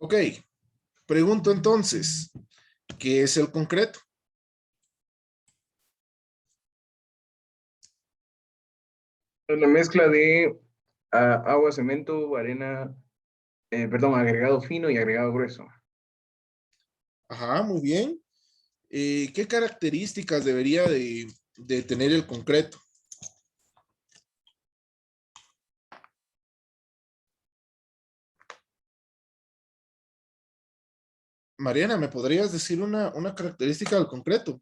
Ok, pregunto entonces, ¿qué es el concreto? Es la mezcla de agua, cemento, arena, perdón, agregado fino y agregado grueso. Ajá, muy bien. ¿Qué características debería de tener el concreto? Mariana, ¿me podrías decir una característica del concreto?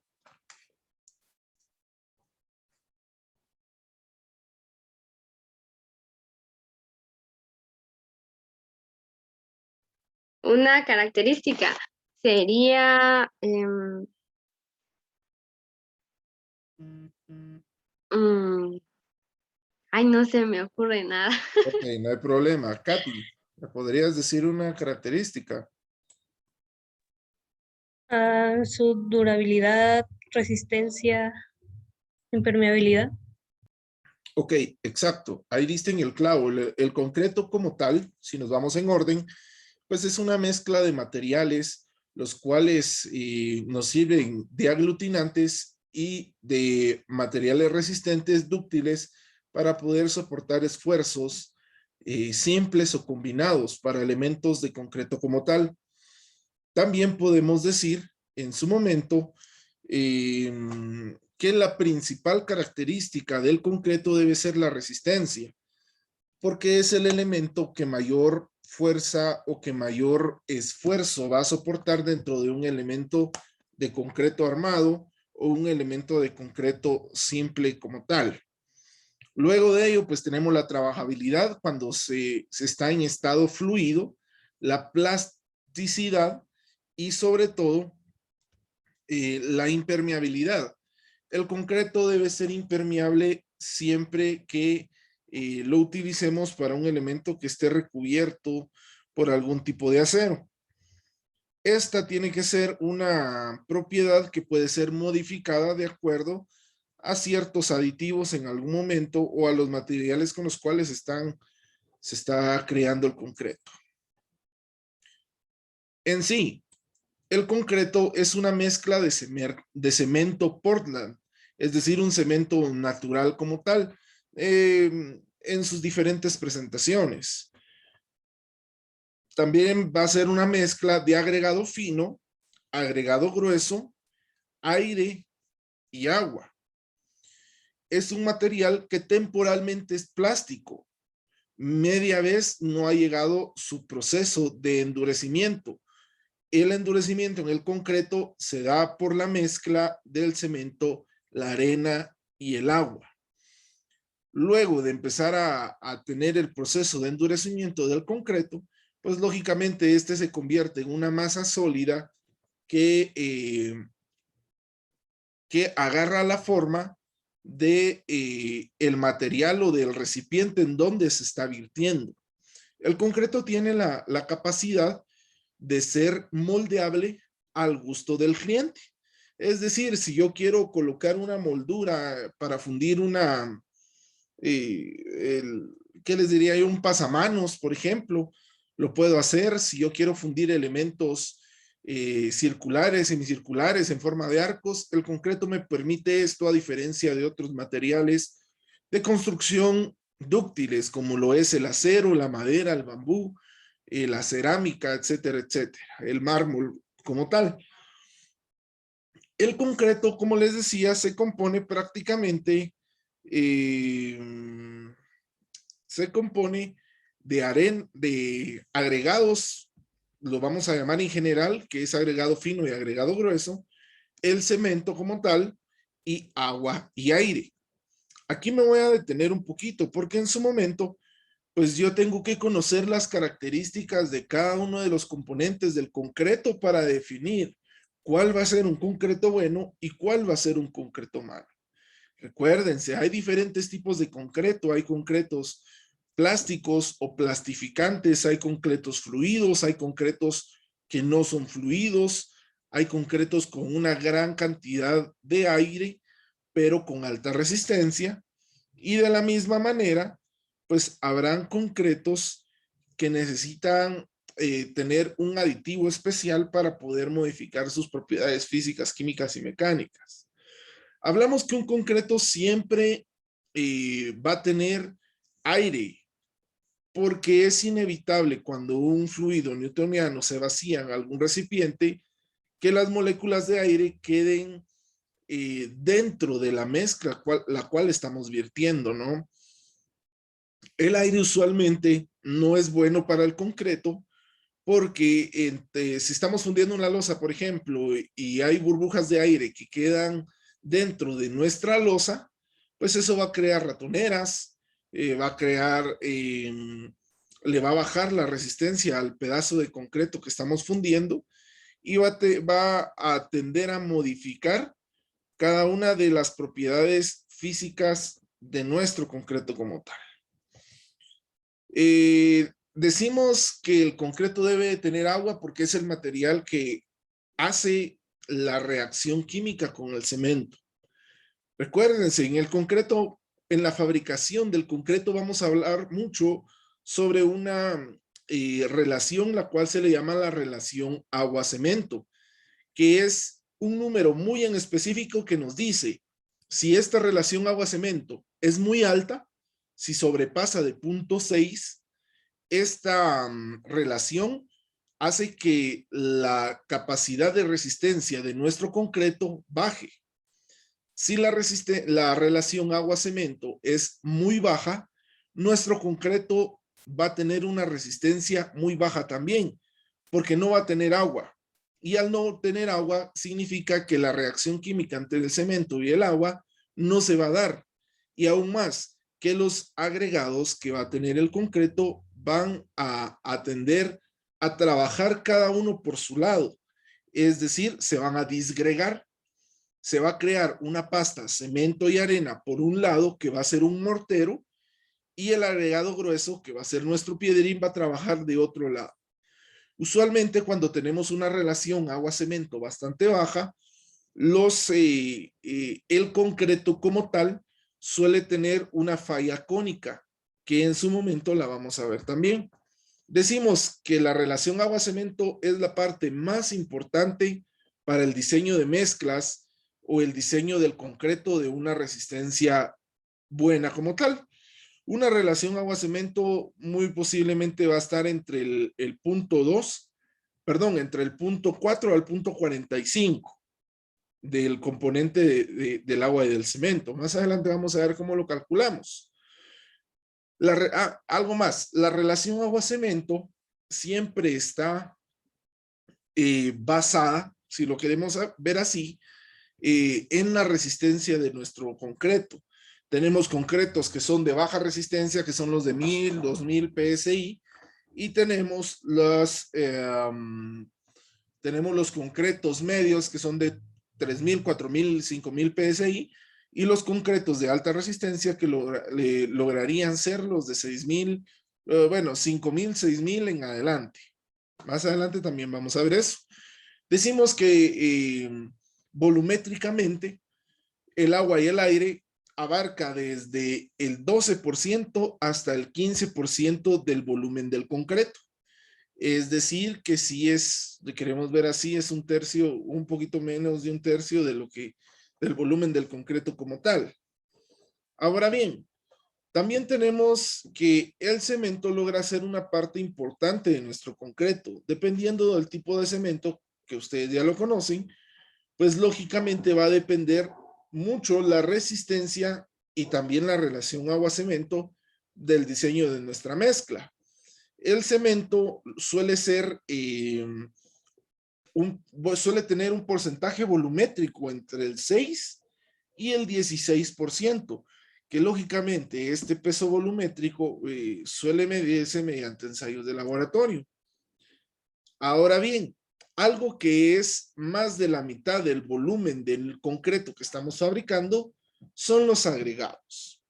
Una característica sería, mm, ay, no se me ocurre nada. Ok, no hay problema. Katy, ¿me podrías decir una característica? Su durabilidad, resistencia, impermeabilidad. Ok, exacto. Ahí diste en el clavo. El concreto como tal, si nos vamos en orden, pues es una mezcla de materiales, los cuales nos sirven de aglutinantes y de materiales resistentes, dúctiles, para poder soportar esfuerzos simples o combinados para elementos de concreto como tal. También podemos decir en su momento eh, que la principal característica del concreto debe ser la resistencia, porque es el elemento que mayor fuerza o que mayor esfuerzo va a soportar dentro de un elemento de concreto armado o un elemento de concreto simple como tal. Luego de ello, pues tenemos la trabajabilidad cuando se está en estado fluido, la plasticidad y sobre todo la impermeabilidad. El concreto debe ser impermeable siempre que lo utilicemos para un elemento que esté recubierto por algún tipo de acero. Esta tiene que ser una propiedad que puede ser modificada de acuerdo a ciertos aditivos en algún momento o a los materiales con los cuales se está creando el concreto. En sí, el concreto es una mezcla de cemento Portland, es decir, un cemento natural como tal, en sus diferentes presentaciones. También va a ser una mezcla de agregado fino, agregado grueso, aire y agua. Es un material que temporalmente es plástico. Media vez no ha llegado su proceso de endurecimiento. El endurecimiento en el concreto se da por la mezcla del cemento, la arena y el agua. Luego de empezar a tener el proceso de endurecimiento del concreto, pues lógicamente este se convierte en una masa sólida que agarra la forma de el material o del recipiente en donde se está virtiendo. El concreto tiene la capacidad de ser moldeable al gusto del cliente. Es decir, si yo quiero colocar una moldura para fundir ¿qué les diría yo? Un pasamanos, por ejemplo, lo puedo hacer. Si yo quiero fundir elementos circulares, semicirculares en forma de arcos, el concreto me permite esto a diferencia de otros materiales de construcción dúctiles como lo es el acero, la madera, el bambú, la cerámica, etcétera, etcétera, el mármol como tal. El concreto, como les decía, se compone prácticamente, eh, se compone de agregados, lo vamos a llamar en general, que es agregado fino y agregado grueso, el cemento como tal, y agua y aire. Aquí me voy a detener un poquito porque en su momento pues yo tengo que conocer las características de cada uno de los componentes del concreto para definir cuál va a ser un concreto bueno y cuál va a ser un concreto malo. Recuérdense, hay diferentes tipos de concreto, hay concretos plásticos o plastificantes, hay concretos fluidos, hay concretos que no son fluidos, hay concretos con una gran cantidad de aire, pero con alta resistencia, y de la misma manera, pues habrán concretos que necesitan tener un aditivo especial para poder modificar sus propiedades físicas, químicas y mecánicas. Hablamos que un concreto siempre va a tener aire, porque es inevitable cuando un fluido newtoniano se vacía en algún recipiente que las moléculas de aire queden dentro de la mezcla la cual estamos vertiendo, ¿no? El aire usualmente no es bueno para el concreto porque si estamos fundiendo una losa, por ejemplo, y hay burbujas de aire que quedan dentro de nuestra losa, pues eso va a crear ratoneras, va a crear, le va a bajar la resistencia al pedazo de concreto que estamos fundiendo y va a tender a modificar cada una de las propiedades físicas de nuestro concreto como tal. Decimos que el concreto debe tener agua porque es el material que hace la reacción química con el cemento. Recuérdense, en el concreto, en la fabricación del concreto vamos a hablar mucho sobre una relación, la cual se le llama la relación agua-cemento, que es un número muy en específico que nos dice si esta relación agua-cemento es muy alta, si sobrepasa de 0.6, esta relación hace que la capacidad de resistencia de nuestro concreto baje. Si la relación agua-cemento es muy baja, nuestro concreto va a tener una resistencia muy baja también, porque no va a tener agua. Y al no tener agua, significa que la reacción química entre el cemento y el agua no se va a dar. Y aún más, que los agregados que va a tener el concreto van a tender a trabajar cada uno por su lado. Es decir, se van a disgregar. Se va a crear una pasta, cemento y arena por un lado, que va a ser un mortero, y el agregado grueso, que va a ser nuestro piedrín, va a trabajar de otro lado. Usualmente cuando tenemos una relación agua-cemento bastante baja, el concreto como tal suele tener una falla cónica, que en su momento la vamos a ver también. Decimos que la relación agua-cemento es la parte más importante para el diseño de mezclas o el diseño del concreto de una resistencia buena como tal. Una relación agua-cemento muy posiblemente va a estar entre el punto 2, perdón, entre el punto 4 al punto 45 del componente del agua y del cemento. Más adelante vamos a ver cómo lo calculamos. Algo más, la relación agua-cemento siempre está basada, si lo queremos ver así, en la resistencia de nuestro concreto. Tenemos concretos que son de baja resistencia, que son los de 1000, 2000 PSI, y tenemos los concretos medios que son de 3000, 4000, 5000 PSI, y los concretos de alta resistencia que lograrían ser los de 6000, bueno, 5000, 6000 en adelante. Más adelante también vamos a ver eso. Decimos que volumétricamente el agua y el aire abarca desde el 12% hasta el 15% del volumen del concreto. Es decir, que si queremos ver así, es un tercio, un poquito menos de un tercio del volumen del concreto como tal. Ahora bien, también tenemos que el cemento logra ser una parte importante de nuestro concreto. Dependiendo del tipo de cemento, que ustedes ya lo conocen, pues lógicamente va a depender mucho la resistencia y también la relación agua-cemento del diseño de nuestra mezcla. El cemento suele suele tener un porcentaje volumétrico entre el 6 y el 16%, que lógicamente este peso volumétrico suele medirse mediante ensayos de laboratorio. Ahora bien, algo que es más de la mitad del volumen del concreto que estamos fabricando son los agregados.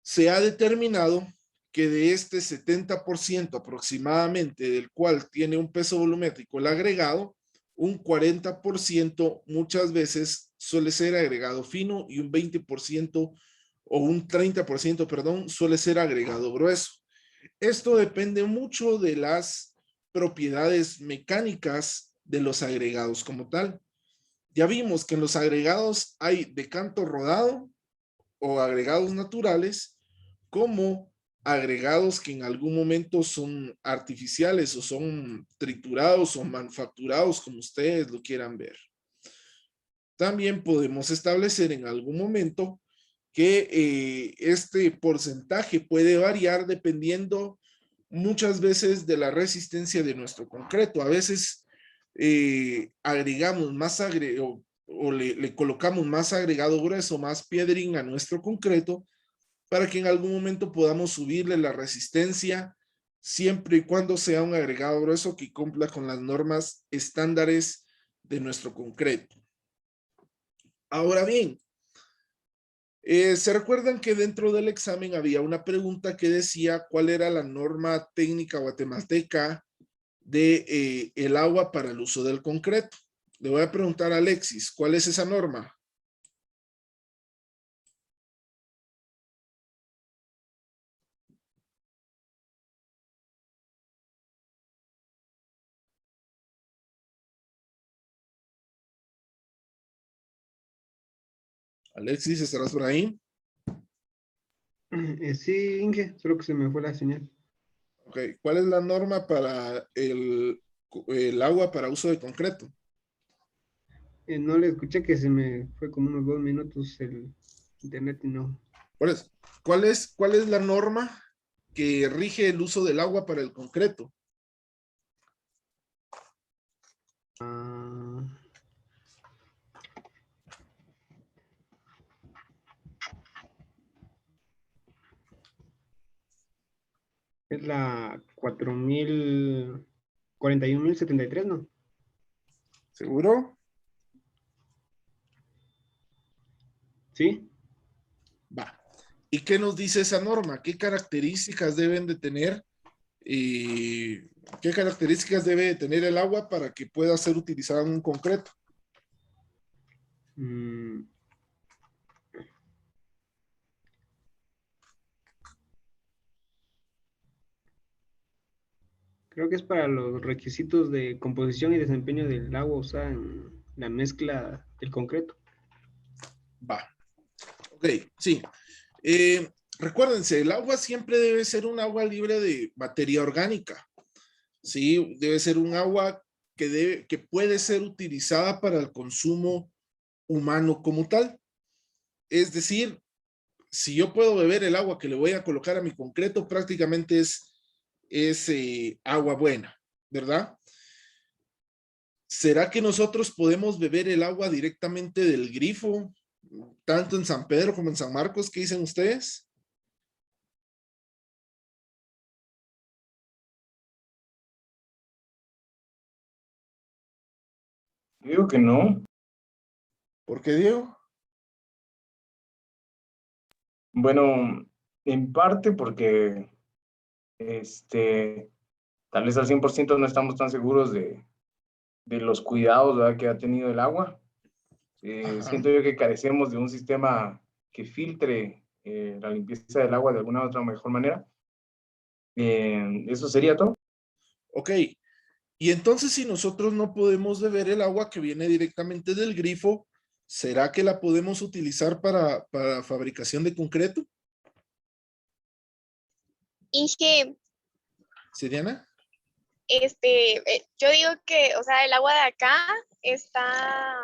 Se ha determinado que de este 70% aproximadamente, del cual tiene un peso volumétrico el agregado, un 40% muchas veces suele ser agregado fino y un 20% o un 30%, perdón, suele ser agregado grueso. Esto depende mucho de las propiedades mecánicas de los agregados como tal. Ya vimos que en los agregados hay de canto rodado o agregados naturales, como agregados que en algún momento son artificiales o son triturados o manufacturados, como ustedes lo quieran ver. También podemos establecer en algún momento que este porcentaje puede variar dependiendo muchas veces de la resistencia de nuestro concreto. A veces agregamos más o le colocamos más agregado grueso, más piedrín a nuestro concreto para que en algún momento podamos subirle la resistencia siempre y cuando sea un agregado grueso que cumpla con las normas estándares de nuestro concreto. Ahora bien, ¿se recuerdan que dentro del examen había una pregunta que decía cuál era la norma técnica guatemalteca de el agua para el uso del concreto? Le voy a preguntar a Alexis, ¿cuál es esa norma? Alexis, ¿estarás por ahí? Sí, Inge, solo que se me fue la señal. Ok, ¿cuál es la norma para el agua para uso de concreto? No le escuché, que se me fue como unos 2 minutos el internet y no. ¿Cuál es la norma que rige el uso del agua para el concreto? Ah, es la 41.073, ¿no? ¿Seguro? ¿Sí? Va. ¿Y qué nos dice esa norma? ¿Qué características deben de tener? ¿Qué características debe de tener el agua para que pueda ser utilizada en un concreto? Mm, creo que es para los requisitos de composición y desempeño del agua usada en la mezcla del concreto. Va. Ok, sí. Recuérdense, el agua siempre debe ser un agua libre de materia orgánica. Sí, debe ser un agua que puede ser utilizada para el consumo humano como tal. Es decir, si yo puedo beber el agua que le voy a colocar a mi concreto, prácticamente es agua buena, ¿verdad? ¿Será que nosotros podemos beber el agua directamente del grifo, tanto en San Pedro como en San Marcos? ¿Qué dicen ustedes? Digo que no. ¿Por qué, Diego? Bueno, en parte porque tal vez al 100% no estamos tan seguros de los cuidados, ¿verdad?, que ha tenido el agua. Ajá. Siento yo que carecemos de un sistema que filtre la limpieza del agua de alguna u otra mejor manera. Eso sería todo. Ok. Y entonces, si nosotros no podemos beber el agua que viene directamente del grifo, ¿será que la podemos utilizar para fabricación de concreto? Inge, ¿Sí, Diana? yo digo que, o sea, el agua de acá está,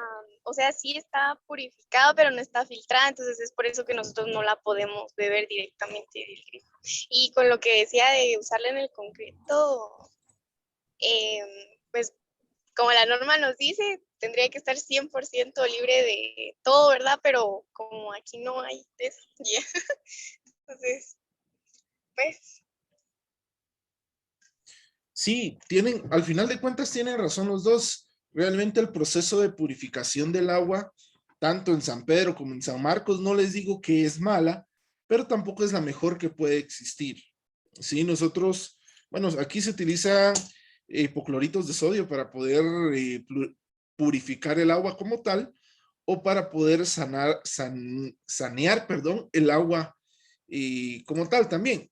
o sea, sí está purificada, pero no está filtrada, entonces es por eso que nosotros no la podemos beber directamente del grifo. Y con lo que decía de usarla en el concreto, em, pues como la norma nos dice, tendría que estar 100% libre de todo, ¿verdad? Pero como aquí no hay de eso, ya. Entonces, pues, Sí, al final de cuentas tienen razón los dos. Realmente el proceso de purificación del agua, tanto en San Pedro como en San Marcos, no les digo que es mala, pero tampoco es la mejor que puede existir. Sí, nosotros, bueno, aquí se utiliza hipocloritos de sodio para poder purificar el agua como tal o para poder sanear, perdón, el agua como tal también.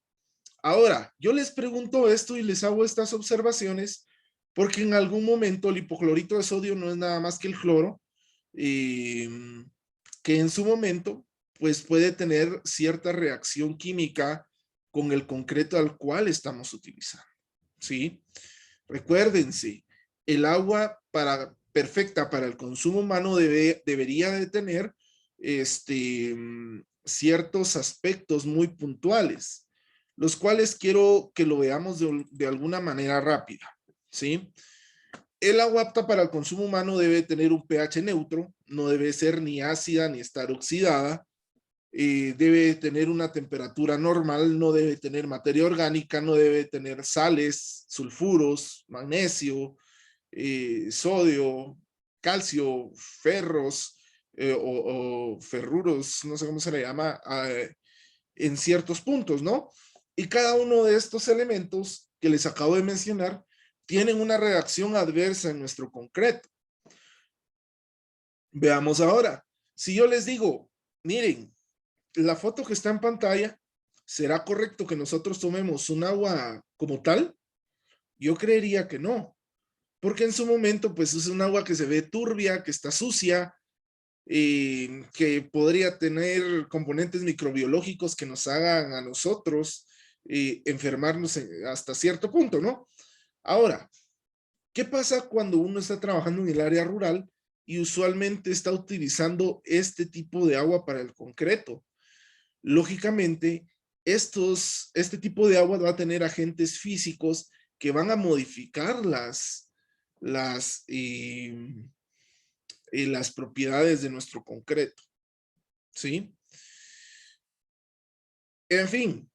Ahora, yo les pregunto esto y les hago estas observaciones porque en algún momento el hipoclorito de sodio no es nada más que el cloro, eh, que en su momento pues puede tener cierta reacción química con el concreto al cual estamos utilizando, ¿sí? Recuérdense, el agua perfecta para el consumo humano debería de tener ciertos aspectos muy puntuales, los cuales quiero que lo veamos de alguna manera rápida, ¿sí? El agua apta para el consumo humano debe tener un pH neutro, no debe ser ni ácida ni estar oxidada, debe tener una temperatura normal, no debe tener materia orgánica, no debe tener sales, sulfuros, magnesio, sodio, calcio, ferros o ferruros, no sé cómo se le llama, en ciertos puntos, ¿no? Y cada uno de estos elementos que les acabo de mencionar tienen una reacción adversa en nuestro concreto. Veamos ahora. Si yo les digo, miren, la foto que está en pantalla, ¿será correcto que nosotros tomemos un agua como tal? Yo creería que no, porque en su momento pues es un agua que se ve turbia, que está sucia, que podría tener componentes microbiológicos que nos hagan a nosotros enfermarnos hasta cierto punto, ¿no? Ahora, ¿qué pasa cuando uno está trabajando en el área rural y usualmente está utilizando este tipo de agua para el concreto? Lógicamente, este tipo de agua va a tener agentes físicos que van a modificar las propiedades de nuestro concreto, ¿sí? En fin,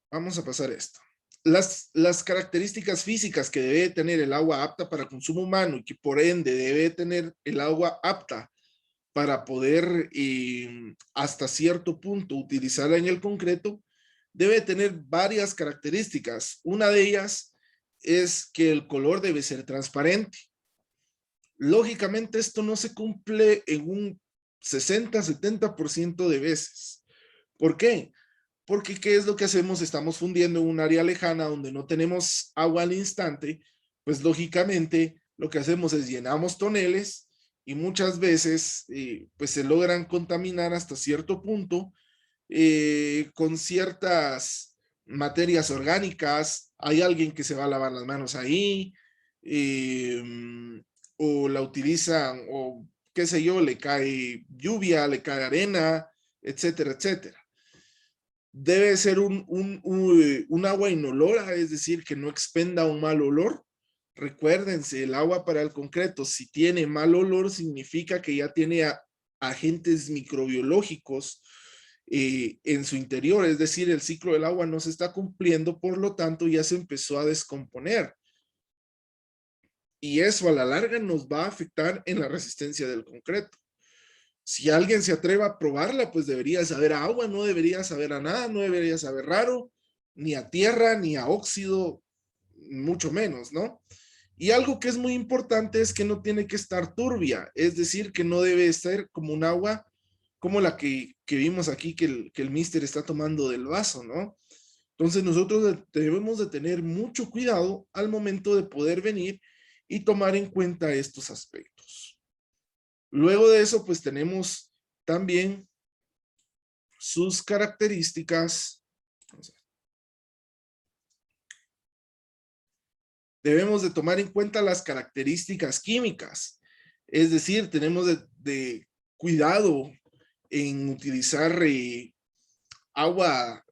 vamos a pasar esto. Las características físicas que debe tener el agua apta para consumo humano y que por ende debe tener el agua apta para poder hasta cierto punto utilizarla en el concreto, debe tener varias características. Una de ellas es que el color debe ser transparente. Lógicamente esto no se cumple en un 60-70% de veces. ¿Por qué? Porque ¿qué es lo que hacemos? Estamos fundiendo en un área lejana donde no tenemos agua al instante, pues lógicamente lo que hacemos es llenamos toneles y muchas veces pues se logran contaminar hasta cierto punto con ciertas materias orgánicas. Hay alguien que se va a lavar las manos ahí, eh, o la utilizan, o qué sé yo, le cae lluvia, le cae arena, etcétera, etcétera. Debe ser un agua inolora, es decir, que no expenda un mal olor. Recuérdense, el agua para el concreto, si tiene mal olor, significa que ya tiene agentes microbiológicos en su interior, es decir, el ciclo del agua no se está cumpliendo, por lo tanto ya se empezó a descomponer. Y eso a la larga nos va a afectar en la resistencia del concreto. Si alguien se atreve a probarla, pues debería saber a agua, no debería saber a nada, no debería saber raro, ni a tierra, ni a óxido, mucho menos, ¿no? Y algo que es muy importante es que no tiene que estar turbia, es decir, que no debe ser como un agua como la que vimos aquí que el mister está tomando del vaso, ¿no? Entonces nosotros debemos de tener mucho cuidado al momento de poder venir y tomar en cuenta estos aspectos. Luego de eso, pues tenemos también sus características. Debemos de tomar en cuenta las características químicas. Es decir, tenemos de cuidado en utilizar agua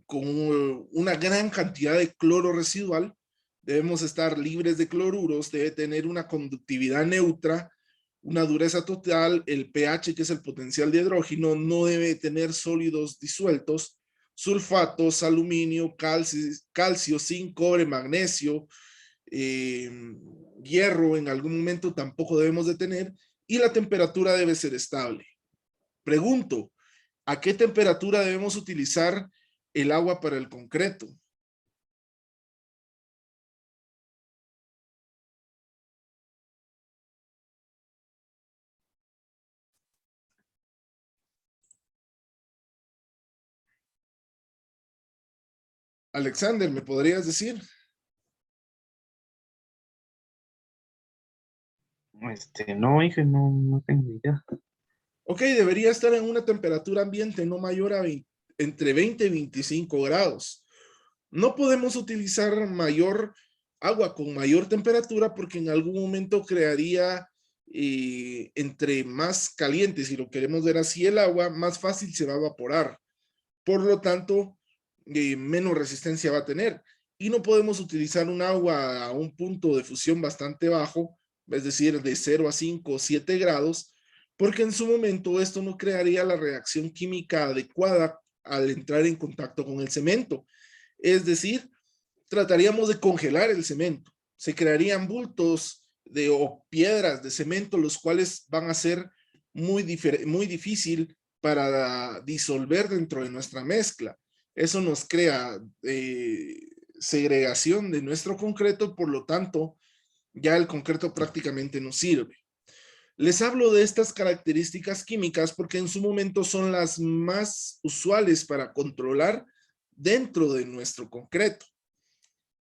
con una gran cantidad de cloro residual. Debemos estar libres de cloruros, debe tener una conductividad neutra, una dureza total, el pH, que es el potencial de hidrógeno, no debe tener sólidos disueltos, sulfatos, aluminio, calcio, zinc, cobre, magnesio, eh, hierro en algún momento tampoco debemos de tener, y la temperatura debe ser estable. Pregunto, ¿a qué temperatura debemos utilizar el agua para el concreto? Alexander, ¿me podrías decir? No, hijo, no tengo idea. Ok, debería estar en una temperatura ambiente no mayor a entre 20 y 25 grados. No podemos utilizar agua con mayor temperatura porque en algún momento crearía, entre más caliente, si lo queremos ver así, el agua, más fácil se va a evaporar. Por lo tanto, menos resistencia va a tener. Y no podemos utilizar un agua a un punto de fusión bastante bajo, es decir, de 0 a 5 o 7 grados, porque en su momento esto no crearía la reacción química adecuada al entrar en contacto con el cemento. Es decir, trataríamos de congelar el cemento. Se crearían bultos o piedras de cemento, los cuales van a ser muy difícil para disolver dentro de nuestra mezcla. Eso nos crea segregación de nuestro concreto, por lo tanto, ya el concreto prácticamente no sirve. Les hablo de estas características químicas porque en su momento son las más usuales para controlar dentro de nuestro concreto.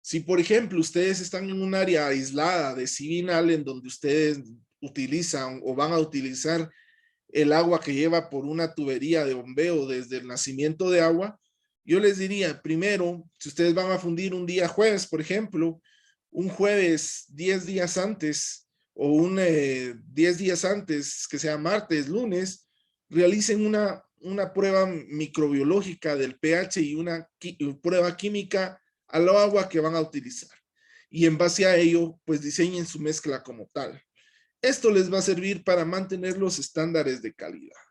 Si, por ejemplo, ustedes están en un área aislada de Civinal en donde ustedes utilizan o van a utilizar el agua que lleva por una tubería de bombeo desde el nacimiento de agua, yo les diría, primero, si ustedes van a fundir un día jueves, por ejemplo, un jueves 10 días antes o un 10 días antes, que sea martes, lunes, realicen una prueba microbiológica del pH y una prueba química al agua que van a utilizar. Y en base a ello, pues diseñen su mezcla como tal. Esto les va a servir para mantener los estándares de calidad.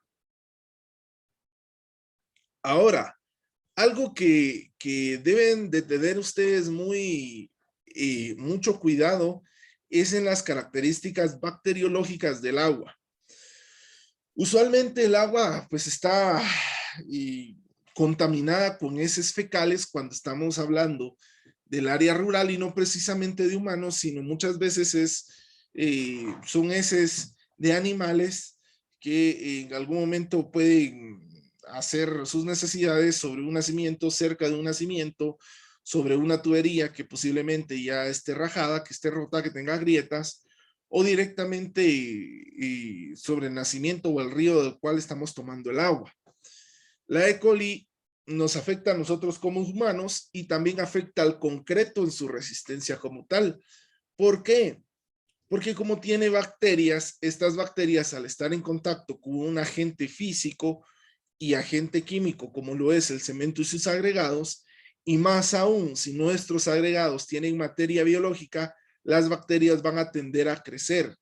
Ahora, algo que deben de tener ustedes mucho cuidado es en las características bacteriológicas del agua. Usualmente el agua pues está contaminada con heces fecales cuando estamos hablando del área rural y no precisamente de humanos, sino muchas veces son heces de animales que en algún momento pueden hacer sus necesidades sobre un nacimiento, cerca de un nacimiento, sobre una tubería que posiblemente ya esté rajada, que esté rota, que tenga grietas, o directamente sobre el nacimiento o el río del cual estamos tomando el agua. La E. coli nos afecta a nosotros como humanos y también afecta al concreto en su resistencia como tal. ¿Por qué? Porque como tiene bacterias, estas bacterias al estar en contacto con un agente físico y agente químico como lo es el cemento y sus agregados, y más aún si nuestros agregados tienen materia biológica, las bacterias van a tender a crecer.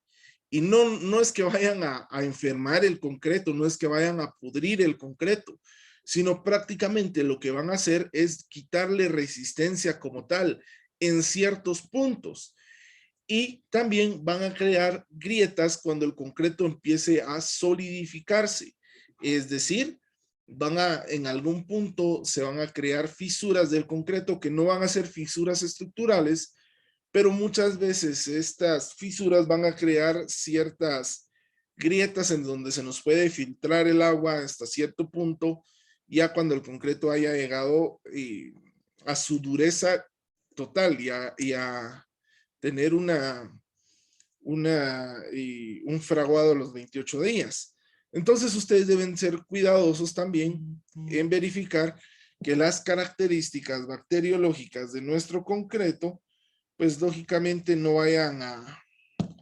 Y no es que vayan a enfermar el concreto, no es que vayan a pudrir el concreto, sino prácticamente lo que van a hacer es quitarle resistencia como tal en ciertos puntos. Y también van a crear grietas cuando el concreto empiece a solidificarse. Es decir, en algún punto se van a crear fisuras del concreto que no van a ser fisuras estructurales, pero muchas veces estas fisuras van a crear ciertas grietas en donde se nos puede filtrar el agua hasta cierto punto, ya cuando el concreto haya llegado a su dureza total y a tener un fraguado a los 28 días. Entonces ustedes deben ser cuidadosos también en verificar que las características bacteriológicas de nuestro concreto pues lógicamente no vayan a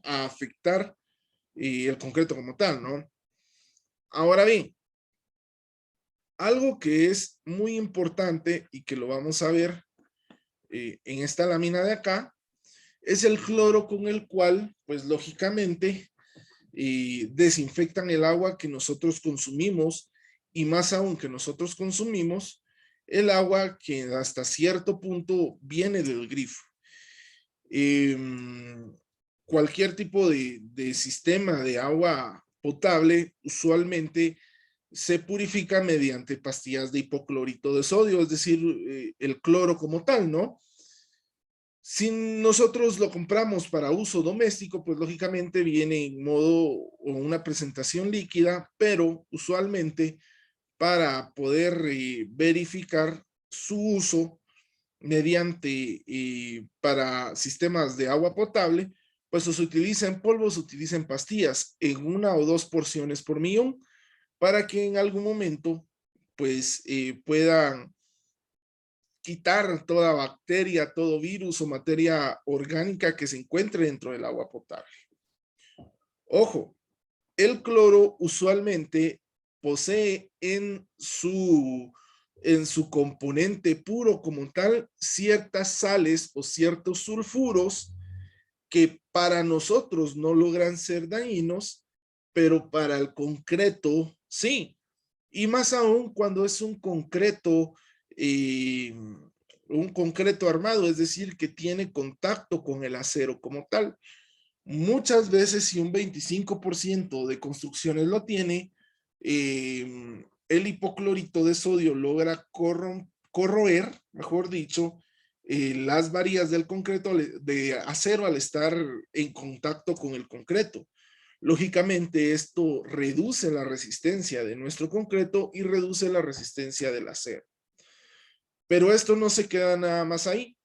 afectar el concreto como tal, ¿no? Ahora bien, algo que es muy importante y que lo vamos a ver en esta lámina de acá, es el cloro con el cual, pues lógicamente, desinfectan el agua que nosotros consumimos y más aún que nosotros consumimos, el agua que hasta cierto punto viene del grifo. Cualquier tipo de sistema de agua potable usualmente se purifica mediante pastillas de hipoclorito de sodio, es decir, el cloro como tal, ¿no? Si nosotros lo compramos para uso doméstico, pues lógicamente viene en modo o una presentación líquida, pero usualmente para poder verificar su uso, mediante para sistemas de agua potable, pues o se utiliza en polvo o se utiliza en pastillas en 1 o 2 porciones por millón para que en algún momento pues puedan quitar toda bacteria, todo virus o materia orgánica que se encuentre dentro del agua potable. Ojo, el cloro usualmente posee en su componente puro como tal ciertas sales o ciertos sulfuros que para nosotros no logran ser dañinos, pero para el concreto sí. Y más aún cuando es un concreto armado, es decir, que tiene contacto con el acero como tal. Muchas veces, si un 25% de construcciones lo tiene, el hipoclorito de sodio logra corroer, mejor dicho, las varillas del concreto de acero al estar en contacto con el concreto. Lógicamente, esto reduce la resistencia de nuestro concreto y reduce la resistencia del acero. Pero esto no se queda nada más ahí.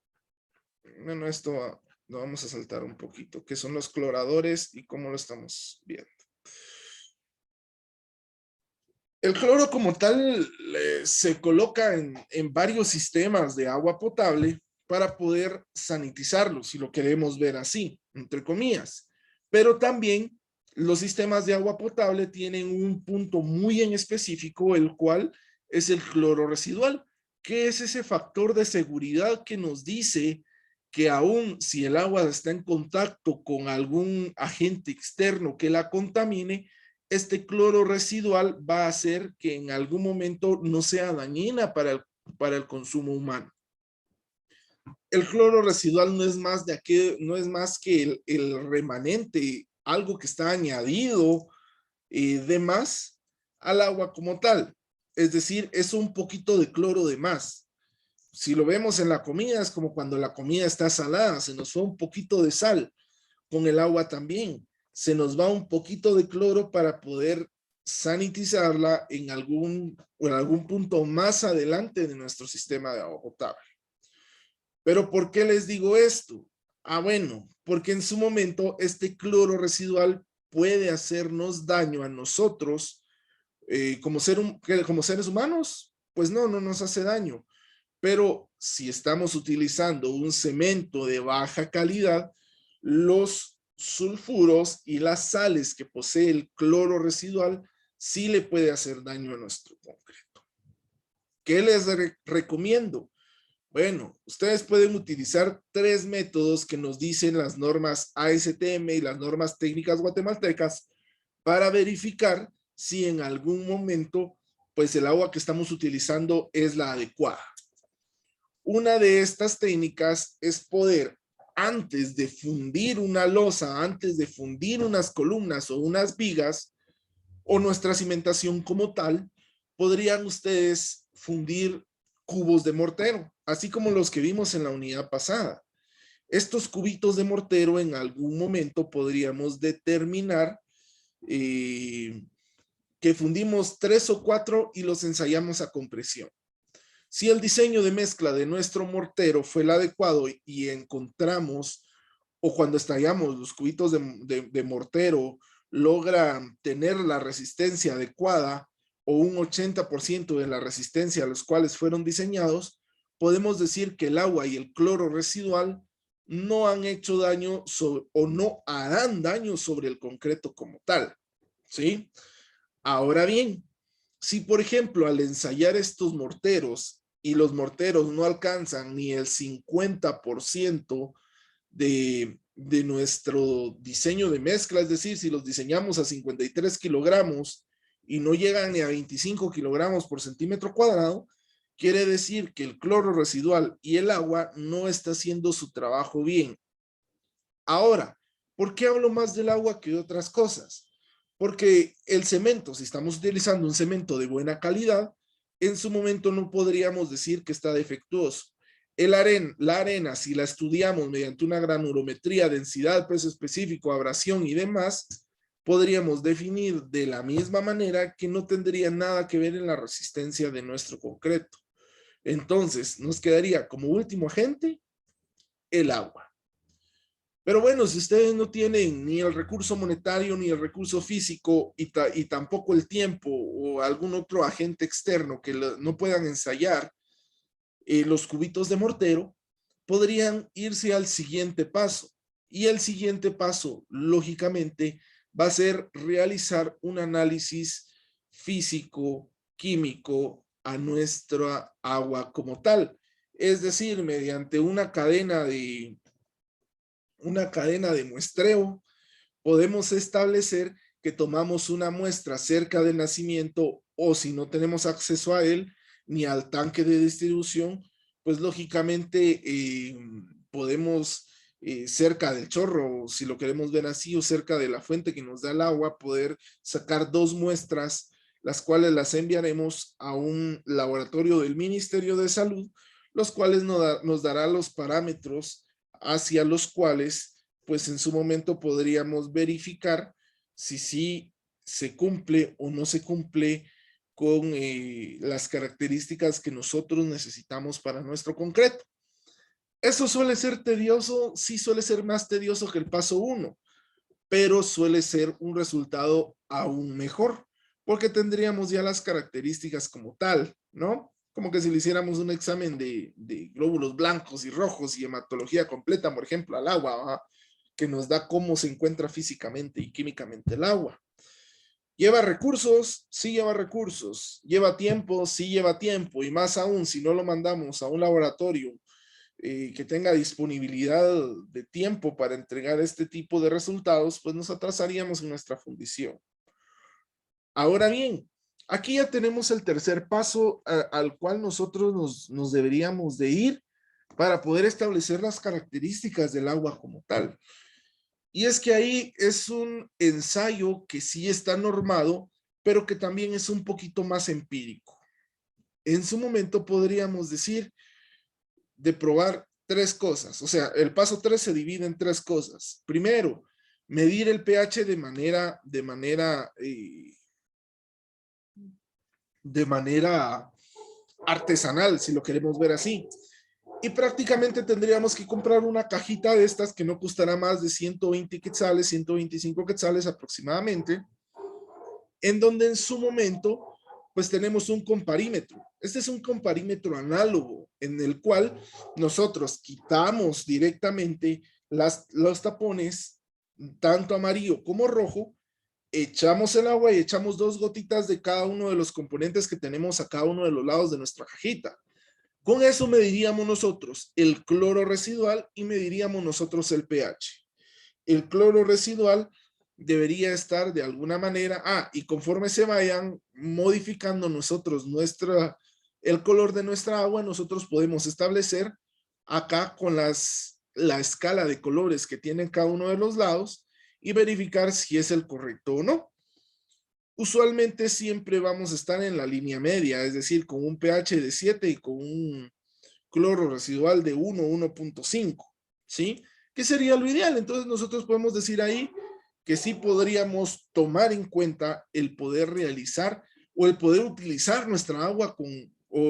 Bueno, esto lo vamos a saltar un poquito, que son los cloradores y cómo lo estamos viendo. El cloro como tal se coloca en varios sistemas de agua potable para poder sanitizarlo, si lo queremos ver así, entre comillas. Pero también los sistemas de agua potable tienen un punto muy en específico, el cual es el cloro residual, que es ese factor de seguridad que nos dice que aún si el agua está en contacto con algún agente externo que la contamine, este cloro residual va a hacer que en algún momento no sea dañina para el consumo humano. El cloro residual no es más que el remanente, algo que está añadido de más al agua como tal. Es decir, es un poquito de cloro de más. Si lo vemos en la comida, es como cuando la comida está salada, se nos fue un poquito de sal. Con el agua también, se nos va un poquito de cloro para poder sanitizarla en algún punto más adelante de nuestro sistema de agua potable. Pero ¿por qué les digo esto? Bueno, porque en su momento este cloro residual puede hacernos daño a nosotros como seres humanos. Pues no nos hace daño. Pero si estamos utilizando un cemento de baja calidad, los sulfuros y las sales que posee el cloro residual sí le puede hacer daño a nuestro concreto. ¿Qué les recomiendo? Bueno, ustedes pueden utilizar 3 métodos que nos dicen las normas ASTM y las normas técnicas guatemaltecas para verificar si en algún momento pues el agua que estamos utilizando es la adecuada. Una de estas técnicas es poder, antes de fundir una losa, antes de fundir unas columnas o unas vigas, o nuestra cimentación como tal, podrían ustedes fundir cubos de mortero, así como los que vimos en la unidad pasada. Estos cubitos de mortero en algún momento podríamos determinar que fundimos 3 o 4 y los ensayamos a compresión. Si el diseño de mezcla de nuestro mortero fue el adecuado y encontramos, o cuando estallamos los cubitos de mortero, logran tener la resistencia adecuada o un 80% de la resistencia a los cuales fueron diseñados, podemos decir que el agua y el cloro residual no han hecho daño o no harán daño sobre el concreto como tal, ¿sí? Ahora bien, si por ejemplo al ensayar estos morteros y los morteros no alcanzan ni el 50% de nuestro diseño de mezcla, es decir, si los diseñamos a 53 kilogramos y no llegan ni a 25 kilogramos por centímetro cuadrado, quiere decir que el cloro residual y el agua no está haciendo su trabajo bien. Ahora, ¿por qué hablo más del agua que de otras cosas? Porque el cemento, si estamos utilizando un cemento de buena calidad, en su momento no podríamos decir que está defectuoso. La arena, si la estudiamos mediante una granulometría, densidad, peso específico, abrasión y demás, podríamos definir de la misma manera que no tendría nada que ver en la resistencia de nuestro concreto. Entonces, nos quedaría como último agente el agua. Pero bueno, si ustedes no tienen ni el recurso monetario ni el recurso físico y tampoco el tiempo o algún otro agente externo que no puedan ensayar los cubitos de mortero, podrían irse al siguiente paso. Y el siguiente paso, lógicamente, va a ser realizar un análisis físico, químico a nuestra agua como tal. Es decir, mediante una cadena de muestreo, podemos establecer que tomamos una muestra cerca del nacimiento o si no tenemos acceso a él ni al tanque de distribución, pues lógicamente podemos cerca del chorro, si lo queremos ver así, o cerca de la fuente que nos da el agua, poder sacar 2 muestras, las cuales las enviaremos a un laboratorio del Ministerio de Salud, los cuales nos dará los parámetros hacia los cuales, pues en su momento podríamos verificar si sí se cumple o no se cumple con las características que nosotros necesitamos para nuestro concreto. Eso suele ser tedioso, sí suele ser más tedioso que el paso 1, pero suele ser un resultado aún mejor, porque tendríamos ya las características como tal, ¿no? Como que si le hiciéramos un examen de glóbulos blancos y rojos y hematología completa, por ejemplo, al agua, ¿verdad? Que nos da cómo se encuentra físicamente y químicamente el agua. ¿Lleva recursos? Sí lleva recursos. ¿Lleva tiempo? Sí lleva tiempo. Y más aún, si no lo mandamos a un laboratorio que tenga disponibilidad de tiempo para entregar este tipo de resultados, pues nos atrasaríamos en nuestra fundición. Ahora bien, aquí ya tenemos el tercer paso al cual nosotros nos deberíamos de ir para poder establecer las características del agua como tal. Y es que ahí es un ensayo que sí está normado, pero que también es un poquito más empírico. En su momento podríamos decir de probar 3 cosas. O sea, el paso 3 se divide en 3 cosas. Primero, medir el pH de manera artesanal, si lo queremos ver así. Y prácticamente tendríamos que comprar una cajita de estas que no costará más de 120 quetzales, 125 quetzales aproximadamente, en donde en su momento pues tenemos un comparímetro. Este es un comparímetro análogo en el cual nosotros quitamos directamente los tapones, tanto amarillo como rojo, echamos el agua y echamos 2 gotitas de cada uno de los componentes que tenemos a cada uno de los lados de nuestra cajita. Con eso mediríamos nosotros el cloro residual y mediríamos nosotros el pH. El cloro residual debería estar de alguna manera, y conforme se vayan modificando nosotros el color de nuestra agua, nosotros podemos establecer acá con la escala de colores que tienen cada uno de los lados y verificar si es el correcto o no. Usualmente siempre vamos a estar en la línea media, es decir, con un pH de 7 y con un cloro residual de 1, 1.5, ¿sí? ¿Qué sería lo ideal? Entonces nosotros podemos decir ahí que sí podríamos tomar en cuenta el poder realizar o el poder utilizar nuestra agua o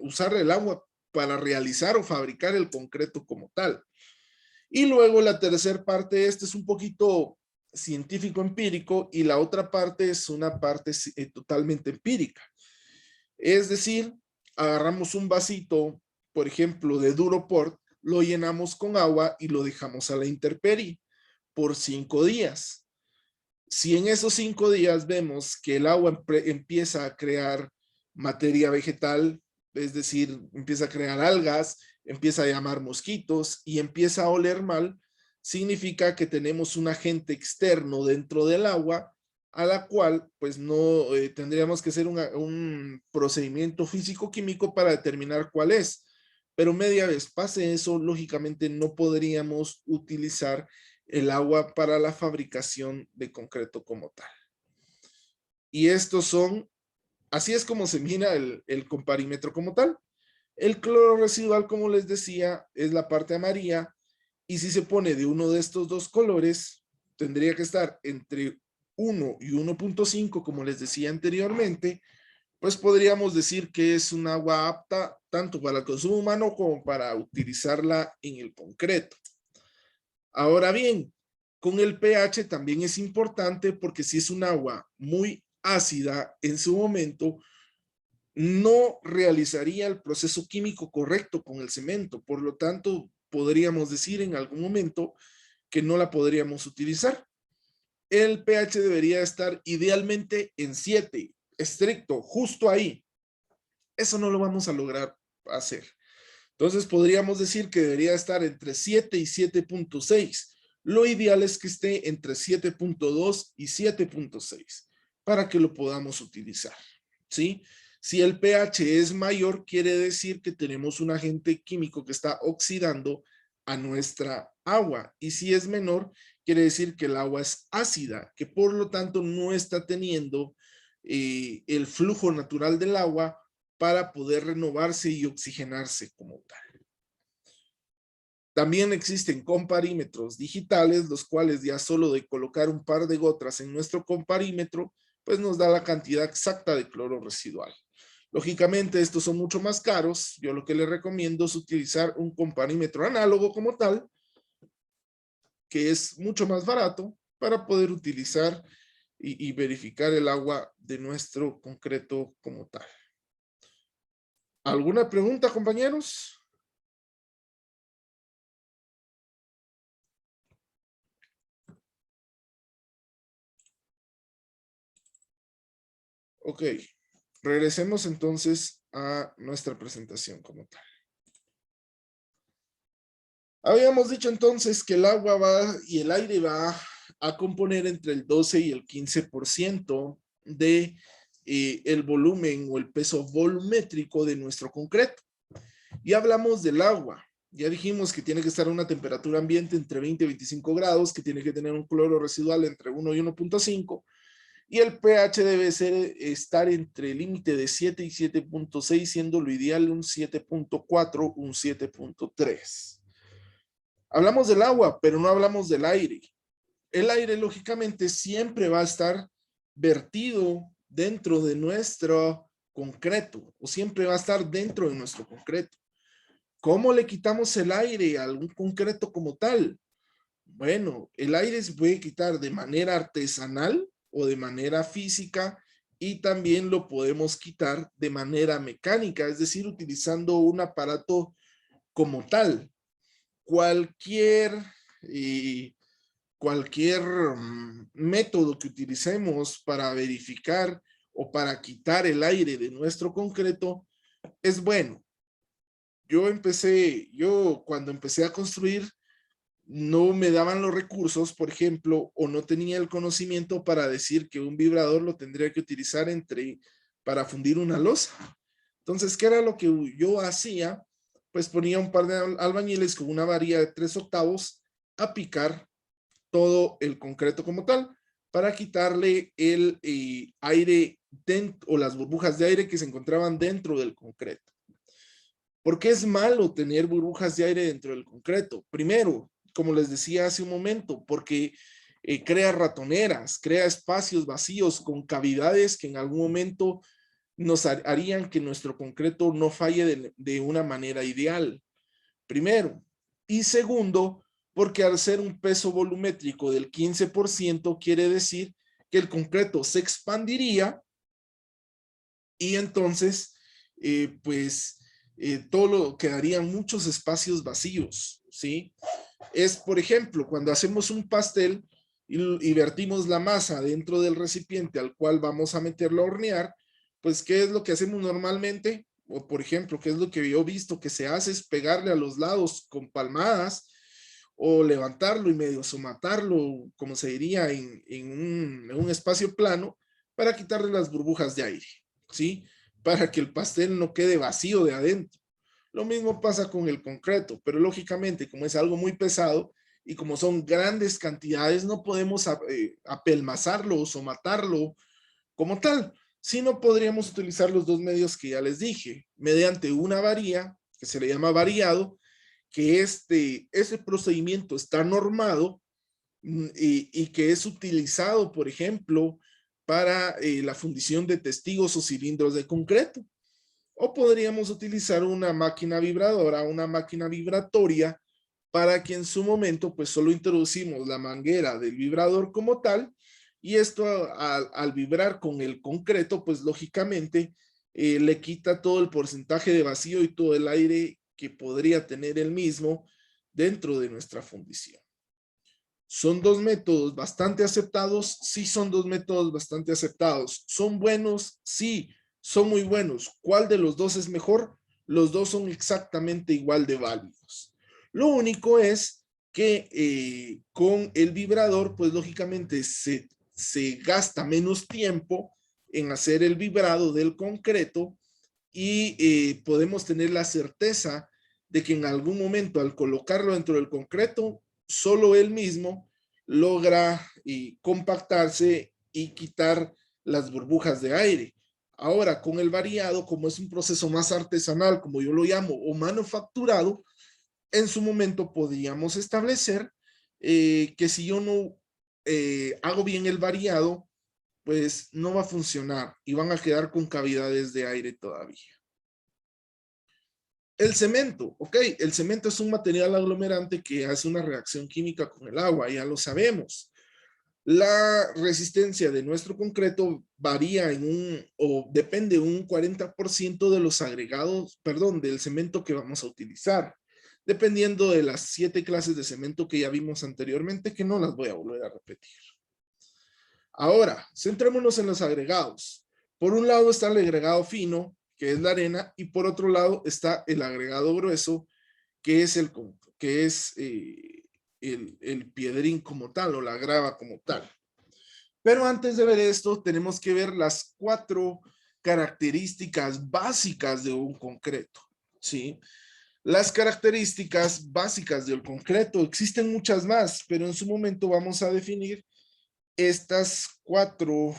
usar el agua para realizar o fabricar el concreto como tal. Y luego la tercera parte, este es un poquito científico empírico y la otra parte es una parte totalmente empírica. Es decir, agarramos un vasito, por ejemplo, de Duroport, lo llenamos con agua y lo dejamos a la intemperie por 5 días. Si en esos 5 días vemos que el agua empieza a crear materia vegetal, es decir, empieza a crear algas, empieza a llamar mosquitos y empieza a oler mal, significa que tenemos un agente externo dentro del agua a la cual pues no tendríamos que hacer un procedimiento físico-químico para determinar cuál es. Pero media vez pase eso, lógicamente no podríamos utilizar el agua para la fabricación de concreto como tal. Y así es como se mira el comparímetro como tal. El cloro residual, como les decía, es la parte amarilla, y si se pone de uno de estos 2 colores, tendría que estar entre 1 y 1.5, como les decía anteriormente, pues podríamos decir que es un agua apta tanto para el consumo humano como para utilizarla en el concreto. Ahora bien, con el pH también es importante porque si es un agua muy ácida en su momento, no realizaría el proceso químico correcto con el cemento. Por lo tanto, podríamos decir en algún momento que no la podríamos utilizar. El pH debería estar idealmente en 7, estricto, justo ahí. Eso no lo vamos a lograr hacer. Entonces podríamos decir que debería estar entre 7 y 7.6. Lo ideal es que esté entre 7.2 y 7.6 para que lo podamos utilizar, ¿sí? Si el pH es mayor, quiere decir que tenemos un agente químico que está oxidando a nuestra agua. Y si es menor, quiere decir que el agua es ácida, que por lo tanto no está teniendo el flujo natural del agua para poder renovarse y oxigenarse como tal. También existen comparímetros digitales, los cuales ya solo de colocar un par de gotas en nuestro comparímetro, pues nos da la cantidad exacta de cloro residual. Lógicamente, estos son mucho más caros. Yo lo que les recomiendo es utilizar un comparímetro análogo como tal, que es mucho más barato para poder utilizar y verificar el agua de nuestro concreto como tal. ¿Alguna pregunta, compañeros? Ok, regresemos entonces a nuestra presentación como tal. Habíamos dicho entonces que el agua va y el aire va a componer entre el 12 y el 15% de el volumen o el peso volumétrico de nuestro concreto. Y hablamos del agua. Ya dijimos que tiene que estar a una temperatura ambiente entre 20 y 25 grados, que tiene que tener un cloro residual entre 1 y 1.5, y el pH debe estar entre el límite de 7 y 7.6, siendo lo ideal un 7.4, un 7.3. Hablamos del agua, pero no hablamos del aire. El aire, lógicamente, siempre va a estar vertido dentro de nuestro concreto, o siempre va a estar dentro de nuestro concreto. ¿Cómo le quitamos el aire a algún concreto como tal? Bueno, el aire se puede quitar de manera artesanal o de manera física, y también lo podemos quitar de manera mecánica, es decir, utilizando un aparato como tal. Cualquier método que utilicemos para verificar o para quitar el aire de nuestro concreto es bueno. Yo cuando empecé a construir, no me daban los recursos, por ejemplo, o no tenía el conocimiento para decir que un vibrador lo tendría que utilizar para fundir una losa. Entonces, ¿qué era lo que yo hacía? Pues ponía un par de albañiles con una varilla de 3/8 a picar todo el concreto como tal, para quitarle el aire o las burbujas de aire que se encontraban dentro del concreto. ¿Por qué es malo tener burbujas de aire dentro del concreto? Primero, como les decía hace un momento, porque crea ratoneras, crea espacios vacíos con cavidades que en algún momento nos harían que nuestro concreto no falle de una manera ideal. Primero. Y segundo, porque al ser un peso volumétrico del 15%, quiere decir que el concreto se expandiría y entonces, quedarían muchos espacios vacíos, ¿sí? Es, por ejemplo, cuando hacemos un pastel y vertimos la masa dentro del recipiente al cual vamos a meterlo a hornear, pues, ¿qué es lo que hacemos normalmente? O, por ejemplo, ¿qué es lo que yo he visto que se hace? Es pegarle a los lados con palmadas o levantarlo y medio somatarlo, como se diría, en un espacio plano para quitarle las burbujas de aire, ¿sí? Para que el pastel no quede vacío de adentro. Lo mismo pasa con el concreto, pero lógicamente, como es algo muy pesado y como son grandes cantidades, no podemos apelmazarlo o somatarlo como tal, sino podríamos utilizar los dos medios que ya les dije, mediante una varilla, que se le llama variado, que ese procedimiento está normado y que es utilizado, por ejemplo, para la fundición de testigos o cilindros de concreto. O podríamos utilizar una máquina vibradora, una máquina vibratoria, para que en su momento pues solo introducimos la manguera del vibrador como tal, y esto al vibrar con el concreto pues lógicamente le quita todo el porcentaje de vacío y todo el aire que podría tener el mismo dentro de nuestra fundición. ¿Son dos métodos bastante aceptados? Sí, son dos métodos bastante aceptados. ¿Son buenos? Sí, son muy buenos. ¿Cuál de los dos es mejor? Los dos son exactamente igual de válidos. Lo único es que con el vibrador, pues lógicamente se gasta menos tiempo en hacer el vibrado del concreto y podemos tener la certeza de que en algún momento al colocarlo dentro del concreto, solo él mismo logra compactarse y quitar las burbujas de aire. Ahora, con el variado, como es un proceso más artesanal, como yo lo llamo, o manufacturado, en su momento podríamos establecer que si yo no hago bien el variado, pues no va a funcionar y van a quedar con cavidades de aire todavía. El cemento, ok, el cemento es un material aglomerante que hace una reacción química con el agua, ya lo sabemos. La resistencia de nuestro concreto varía o depende un 40% de los agregados, perdón, del cemento que vamos a utilizar, dependiendo de las 7 clases de cemento que ya vimos anteriormente, que no las voy a volver a repetir. Ahora, centrémonos en los agregados. Por un lado está el agregado fino, que es la arena, y por otro lado está el agregado grueso, que es el piedrín como tal, o la grava como tal. Pero antes de ver esto, tenemos que ver las 4 características básicas de un concreto, ¿sí? Las características básicas del concreto, existen muchas más, pero en su momento vamos a definir estas 4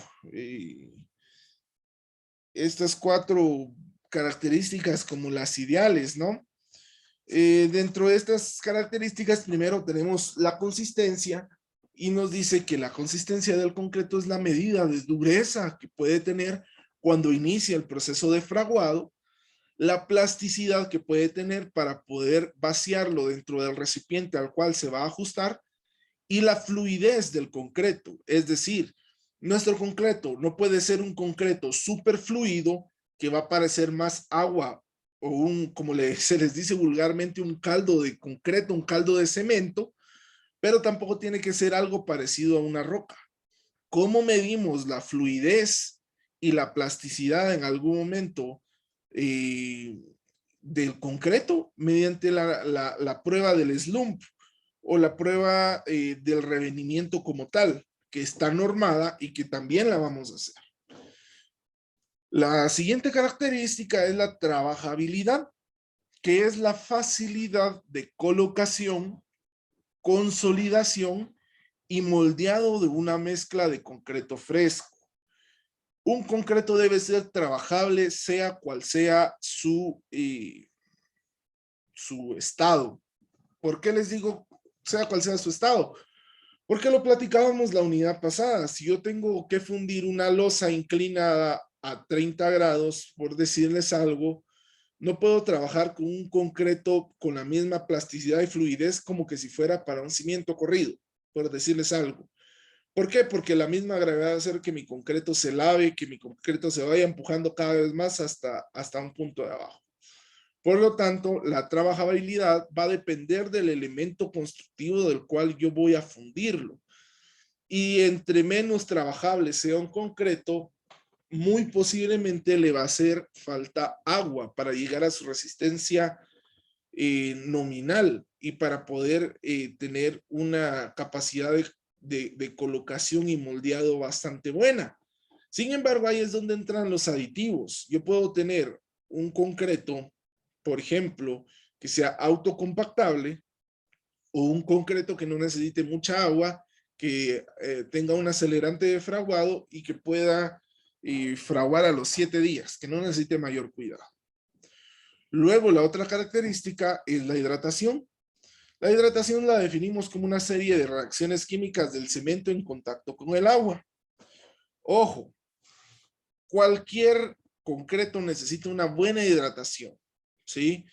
características como las ideales, ¿no? Dentro de estas características, primero tenemos la consistencia y nos dice que la consistencia del concreto es la medida de dureza que puede tener cuando inicia el proceso de fraguado, la plasticidad que puede tener para poder vaciarlo dentro del recipiente al cual se va a ajustar y la fluidez del concreto, es decir, nuestro concreto no puede ser un concreto súper fluido que va a parecer más agua o como se les dice vulgarmente, un caldo de concreto, un caldo de cemento, pero tampoco tiene que ser algo parecido a una roca. ¿Cómo medimos la fluidez y la plasticidad en algún momento del concreto? Mediante la prueba del slump o la prueba del revenimiento como tal, que está normada y que también la vamos a hacer. La siguiente característica es la trabajabilidad, que es la facilidad de colocación, consolidación y moldeado de una mezcla de concreto fresco. Un concreto debe ser trabajable, sea cual sea su estado. ¿Por qué les digo sea cual sea su estado? Porque lo platicábamos la unidad pasada. Si yo tengo que fundir una losa inclinada a 30 grados, por decirles algo, no puedo trabajar con un concreto con la misma plasticidad y fluidez como que si fuera para un cimiento corrido, por decirles algo. ¿Por qué? Porque la misma gravedad va a hacer que mi concreto se lave, que mi concreto se vaya empujando cada vez más hasta un punto de abajo. Por lo tanto, la trabajabilidad va a depender del elemento constructivo del cual yo voy a fundirlo. Y entre menos trabajable sea un concreto, muy posiblemente le va a hacer falta agua para llegar a su resistencia nominal y para poder tener una capacidad de colocación y moldeado bastante buena. Sin embargo, ahí es donde entran los aditivos. Yo puedo tener un concreto, por ejemplo, que sea autocompactable, o un concreto que no necesite mucha agua, que tenga un acelerante de fraguado y que pueda fraguar a los 7 días, que no necesite mayor cuidado. Luego, la otra característica es la hidratación. La hidratación la definimos como una serie de reacciones químicas del cemento en contacto con el agua. Ojo, cualquier concreto necesita una buena hidratación, ¿sí?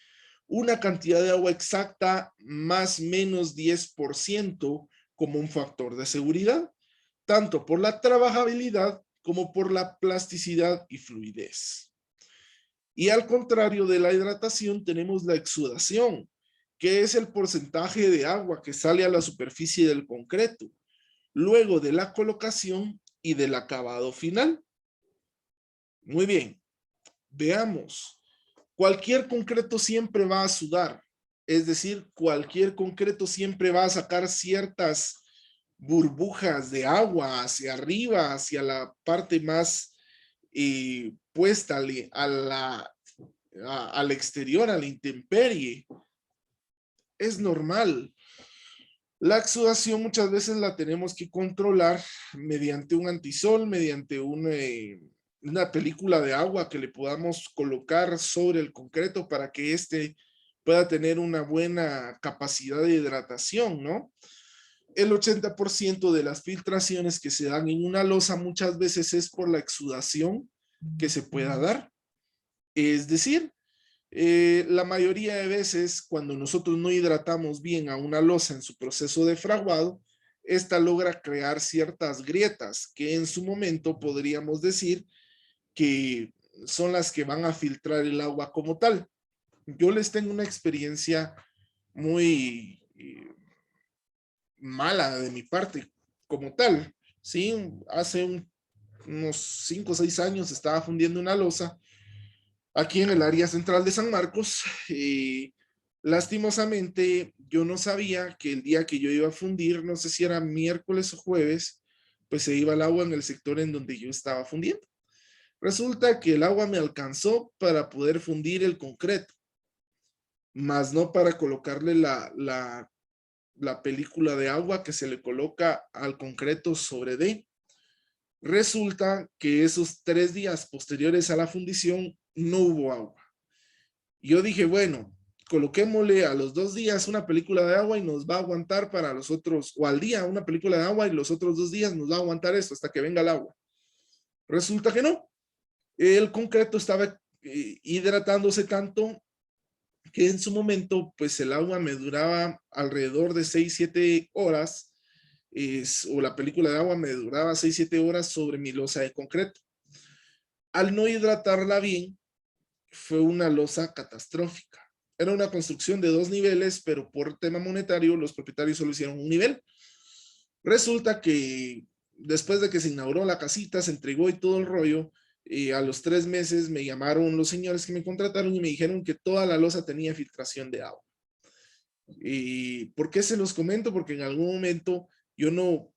Una cantidad de agua exacta más menos 10% como un factor de seguridad, tanto por la trabajabilidad como por la plasticidad y fluidez. Y al contrario de la hidratación tenemos la exudación, que es el porcentaje de agua que sale a la superficie del concreto, luego de la colocación y del acabado final. Muy bien, veamos. Cualquier concreto siempre va a sudar, es decir, cualquier concreto siempre va a sacar ciertas burbujas de agua hacia arriba, hacia la parte más puesta al exterior, a la intemperie. Es normal. La exudación muchas veces la tenemos que controlar mediante un antisol, mediante una película de agua que le podamos colocar sobre el concreto para que éste pueda tener una buena capacidad de hidratación, ¿no? El 80% de las filtraciones que se dan en una losa muchas veces es por la exudación que se pueda dar. Es decir, la mayoría de veces cuando nosotros no hidratamos bien a una losa en su proceso de fraguado, esta logra crear ciertas grietas que en su momento podríamos decir que son las que van a filtrar el agua como tal. Yo les tengo una experiencia muy mala de mi parte como tal, ¿sí? Hace unos 5 o 6 años estaba fundiendo una losa aquí en el área central de San Marcos. Lastimosamente, yo no sabía que el día que yo iba a fundir, no sé si era miércoles o jueves, pues se iba el agua en el sector en donde yo estaba fundiendo. Resulta que el agua me alcanzó para poder fundir el concreto, más no para colocarle la película de agua que se le coloca al concreto sobre D. Resulta que esos 3 días posteriores a la fundición no hubo agua. Yo dije, bueno, coloquémosle a los 2 días una película de agua y nos va a aguantar para los otros, o al día una película de agua y los otros 2 días nos va a aguantar esto hasta que venga el agua. Resulta que no. El concreto estaba hidratándose tanto que en su momento, pues el agua me duraba alrededor de 6-7 horas, o la película de agua me duraba 6-7 horas sobre mi losa de concreto. Al no hidratarla bien, fue una losa catastrófica. Era una construcción de 2 niveles, pero por tema monetario los propietarios solo hicieron un nivel. Resulta que después de que se inauguró la casita, se entregó y todo el rollo, a los 3 meses me llamaron los señores que me contrataron y me dijeron que toda la losa tenía filtración de agua. ¿Por qué se los comento? Porque en algún momento yo no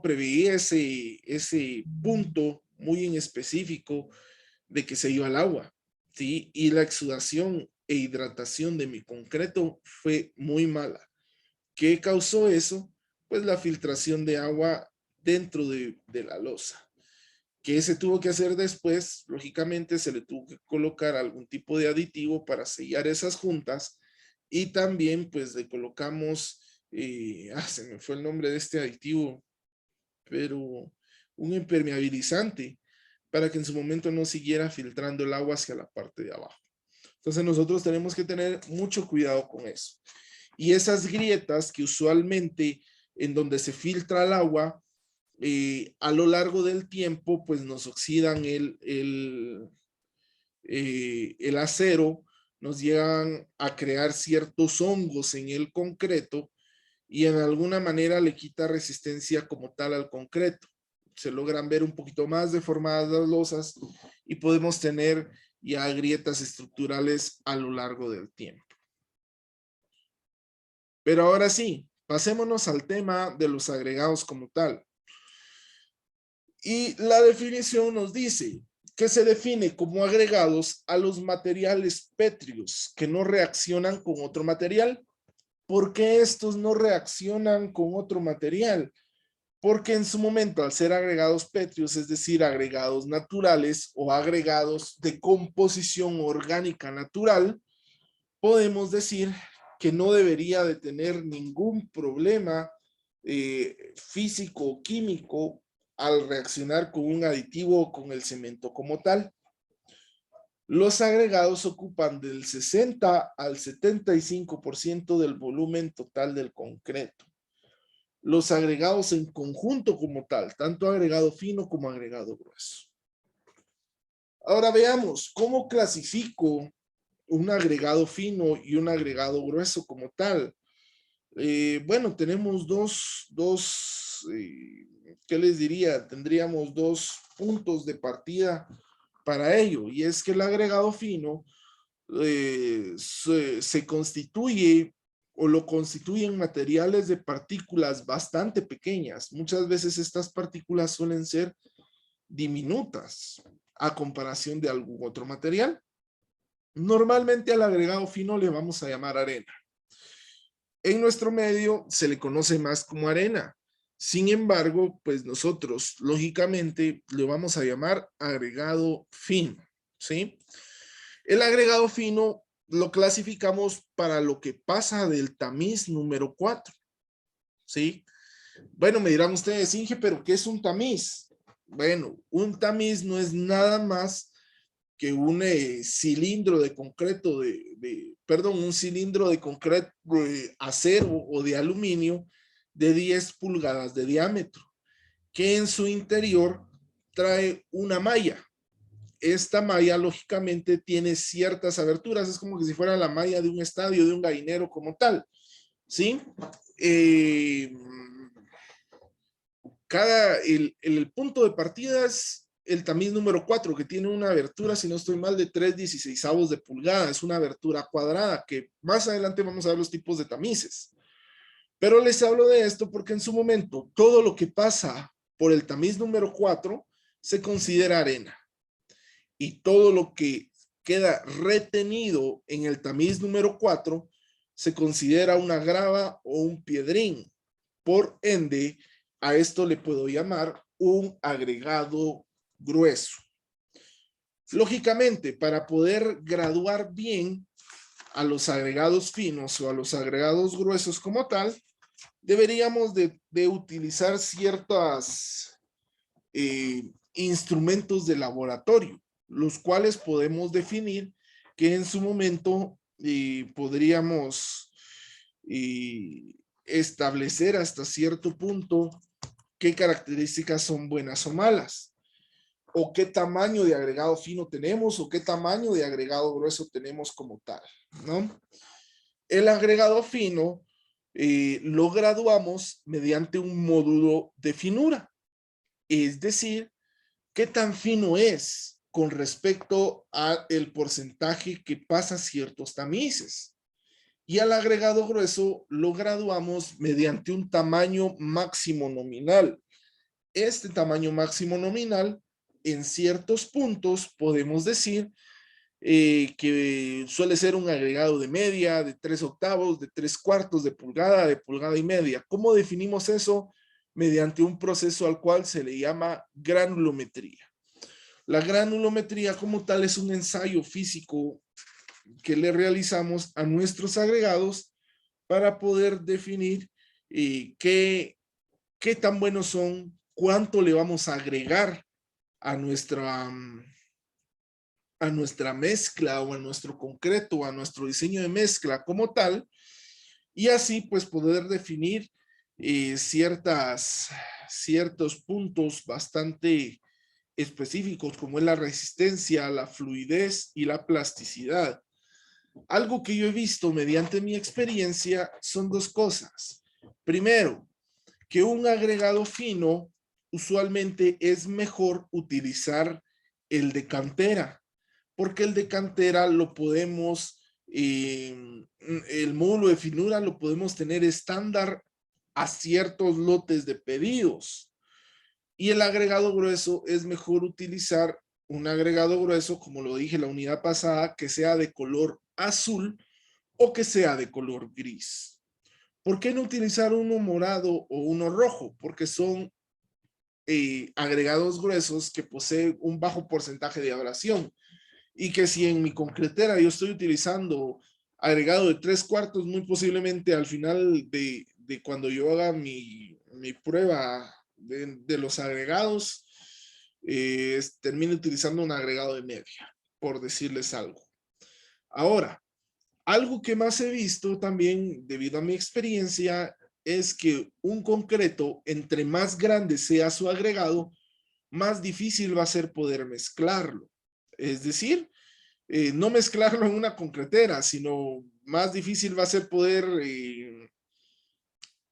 preveí ese punto muy en específico de que se iba el agua, ¿sí? Y la exudación e hidratación de mi concreto fue muy mala. ¿Qué causó eso? Pues la filtración de agua dentro de la losa. ¿Qué se tuvo que hacer después? Lógicamente se le tuvo que colocar algún tipo de aditivo para sellar esas juntas y también pues le colocamos, se me fue el nombre de este aditivo, pero un impermeabilizante para que en su momento no siguiera filtrando el agua hacia la parte de abajo. Entonces nosotros tenemos que tener mucho cuidado con eso. Y esas grietas que usualmente en donde se filtra el agua, a lo largo del tiempo, pues nos oxidan el acero, nos llegan a crear ciertos hongos en el concreto y en alguna manera le quita resistencia como tal al concreto. Se logran ver un poquito más deformadas las losas y podemos tener ya grietas estructurales a lo largo del tiempo. Pero ahora sí, pasémonos al tema de los agregados como tal. Y la definición nos dice que se define como agregados a los materiales pétreos que no reaccionan con otro material. ¿Por qué estos no reaccionan con otro material? Porque en su momento, al ser agregados pétreos, es decir, agregados naturales o agregados de composición orgánica natural, podemos decir que no debería de tener ningún problema físico o químico al reaccionar con un aditivo o con el cemento como tal. Los agregados ocupan del 60 al 75% del volumen total del concreto. Los agregados en conjunto como tal, tanto agregado fino como agregado grueso. Ahora veamos cómo clasifico un agregado fino y un agregado grueso como tal. Bueno, tenemos ¿qué les diría? Tendríamos dos puntos de partida para ello, y es que el agregado fino se constituye o lo constituyen materiales de partículas bastante pequeñas. Muchas veces estas partículas suelen ser diminutas a comparación de algún otro material. Normalmente al agregado fino le vamos a llamar arena. En nuestro medio se le conoce más como arena. Sin embargo, pues nosotros lógicamente le vamos a llamar agregado fino, ¿sí? El agregado fino lo clasificamos para lo que pasa del tamiz número 4, ¿sí? Bueno, me dirán ustedes, Inge, ¿pero qué es un tamiz? Bueno, un tamiz no es nada más que un cilindro de concreto, un cilindro de concreto de acero o de aluminio de 10 pulgadas de diámetro, que en su interior trae una malla. Esta malla, lógicamente, tiene ciertas aberturas, es como que si fuera la malla de un estadio, de un gallinero como tal, ¿sí? El punto de partida es el tamiz número 4, que tiene una abertura, si no estoy mal, de 3/16 de pulgada. Es una abertura cuadrada, que más adelante vamos a ver los tipos de tamices. Pero les hablo de esto porque en su momento, todo lo que pasa por el tamiz número 4 se considera arena. Y todo lo que queda retenido en el tamiz número 4 se considera una grava o un piedrín. Por ende, a esto le puedo llamar un agregado grueso. Lógicamente, para poder graduar bien a los agregados finos o a los agregados gruesos como tal, deberíamos de utilizar ciertos instrumentos de laboratorio, los cuales podemos definir que en su momento podríamos establecer hasta cierto punto qué características son buenas o malas, o qué tamaño de agregado fino tenemos, o qué tamaño de agregado grueso tenemos como tal, ¿no? El agregado fino lo graduamos mediante un módulo de finura, es decir, qué tan fino es con respecto al porcentaje que pasa ciertos tamices. Y al agregado grueso lo graduamos mediante un tamaño máximo nominal. Este tamaño máximo nominal, en ciertos puntos, podemos decir que suele ser un agregado de media, de 3/8, de 3/4 de pulgada y media. ¿Cómo definimos eso? Mediante un proceso al cual se le llama granulometría. La granulometría como tal es un ensayo físico que le realizamos a nuestros agregados para poder definir qué tan buenos son, cuánto le vamos a agregar a nuestra mezcla o a nuestro concreto, a nuestro diseño de mezcla como tal, y así pues poder definir ciertos puntos bastante específicos como es la resistencia, la fluidez y la plasticidad. Algo que yo he visto mediante mi experiencia son dos cosas. Primero, que un agregado fino usualmente es mejor utilizar el de cantera, porque el de cantera lo podemos, el módulo de finura lo podemos tener estándar a ciertos lotes de pedidos. Y el agregado grueso es mejor utilizar un agregado grueso, como lo dije la unidad pasada, que sea de color azul o que sea de color gris. ¿Por qué no utilizar uno morado o uno rojo? Porque son agregados gruesos que poseen un bajo porcentaje de abrasión. Y que si en mi concretera yo estoy utilizando agregado de 3/4, muy posiblemente al final de cuando yo haga mi prueba de los agregados, termine utilizando un agregado de media. por decirles algo. Ahora, algo que más he visto también, debido a mi experiencia, es que un concreto, entre más grande sea su agregado, más difícil va a ser poder mezclarlo. Es decir, no mezclarlo en una concretera, sino más difícil va a ser poder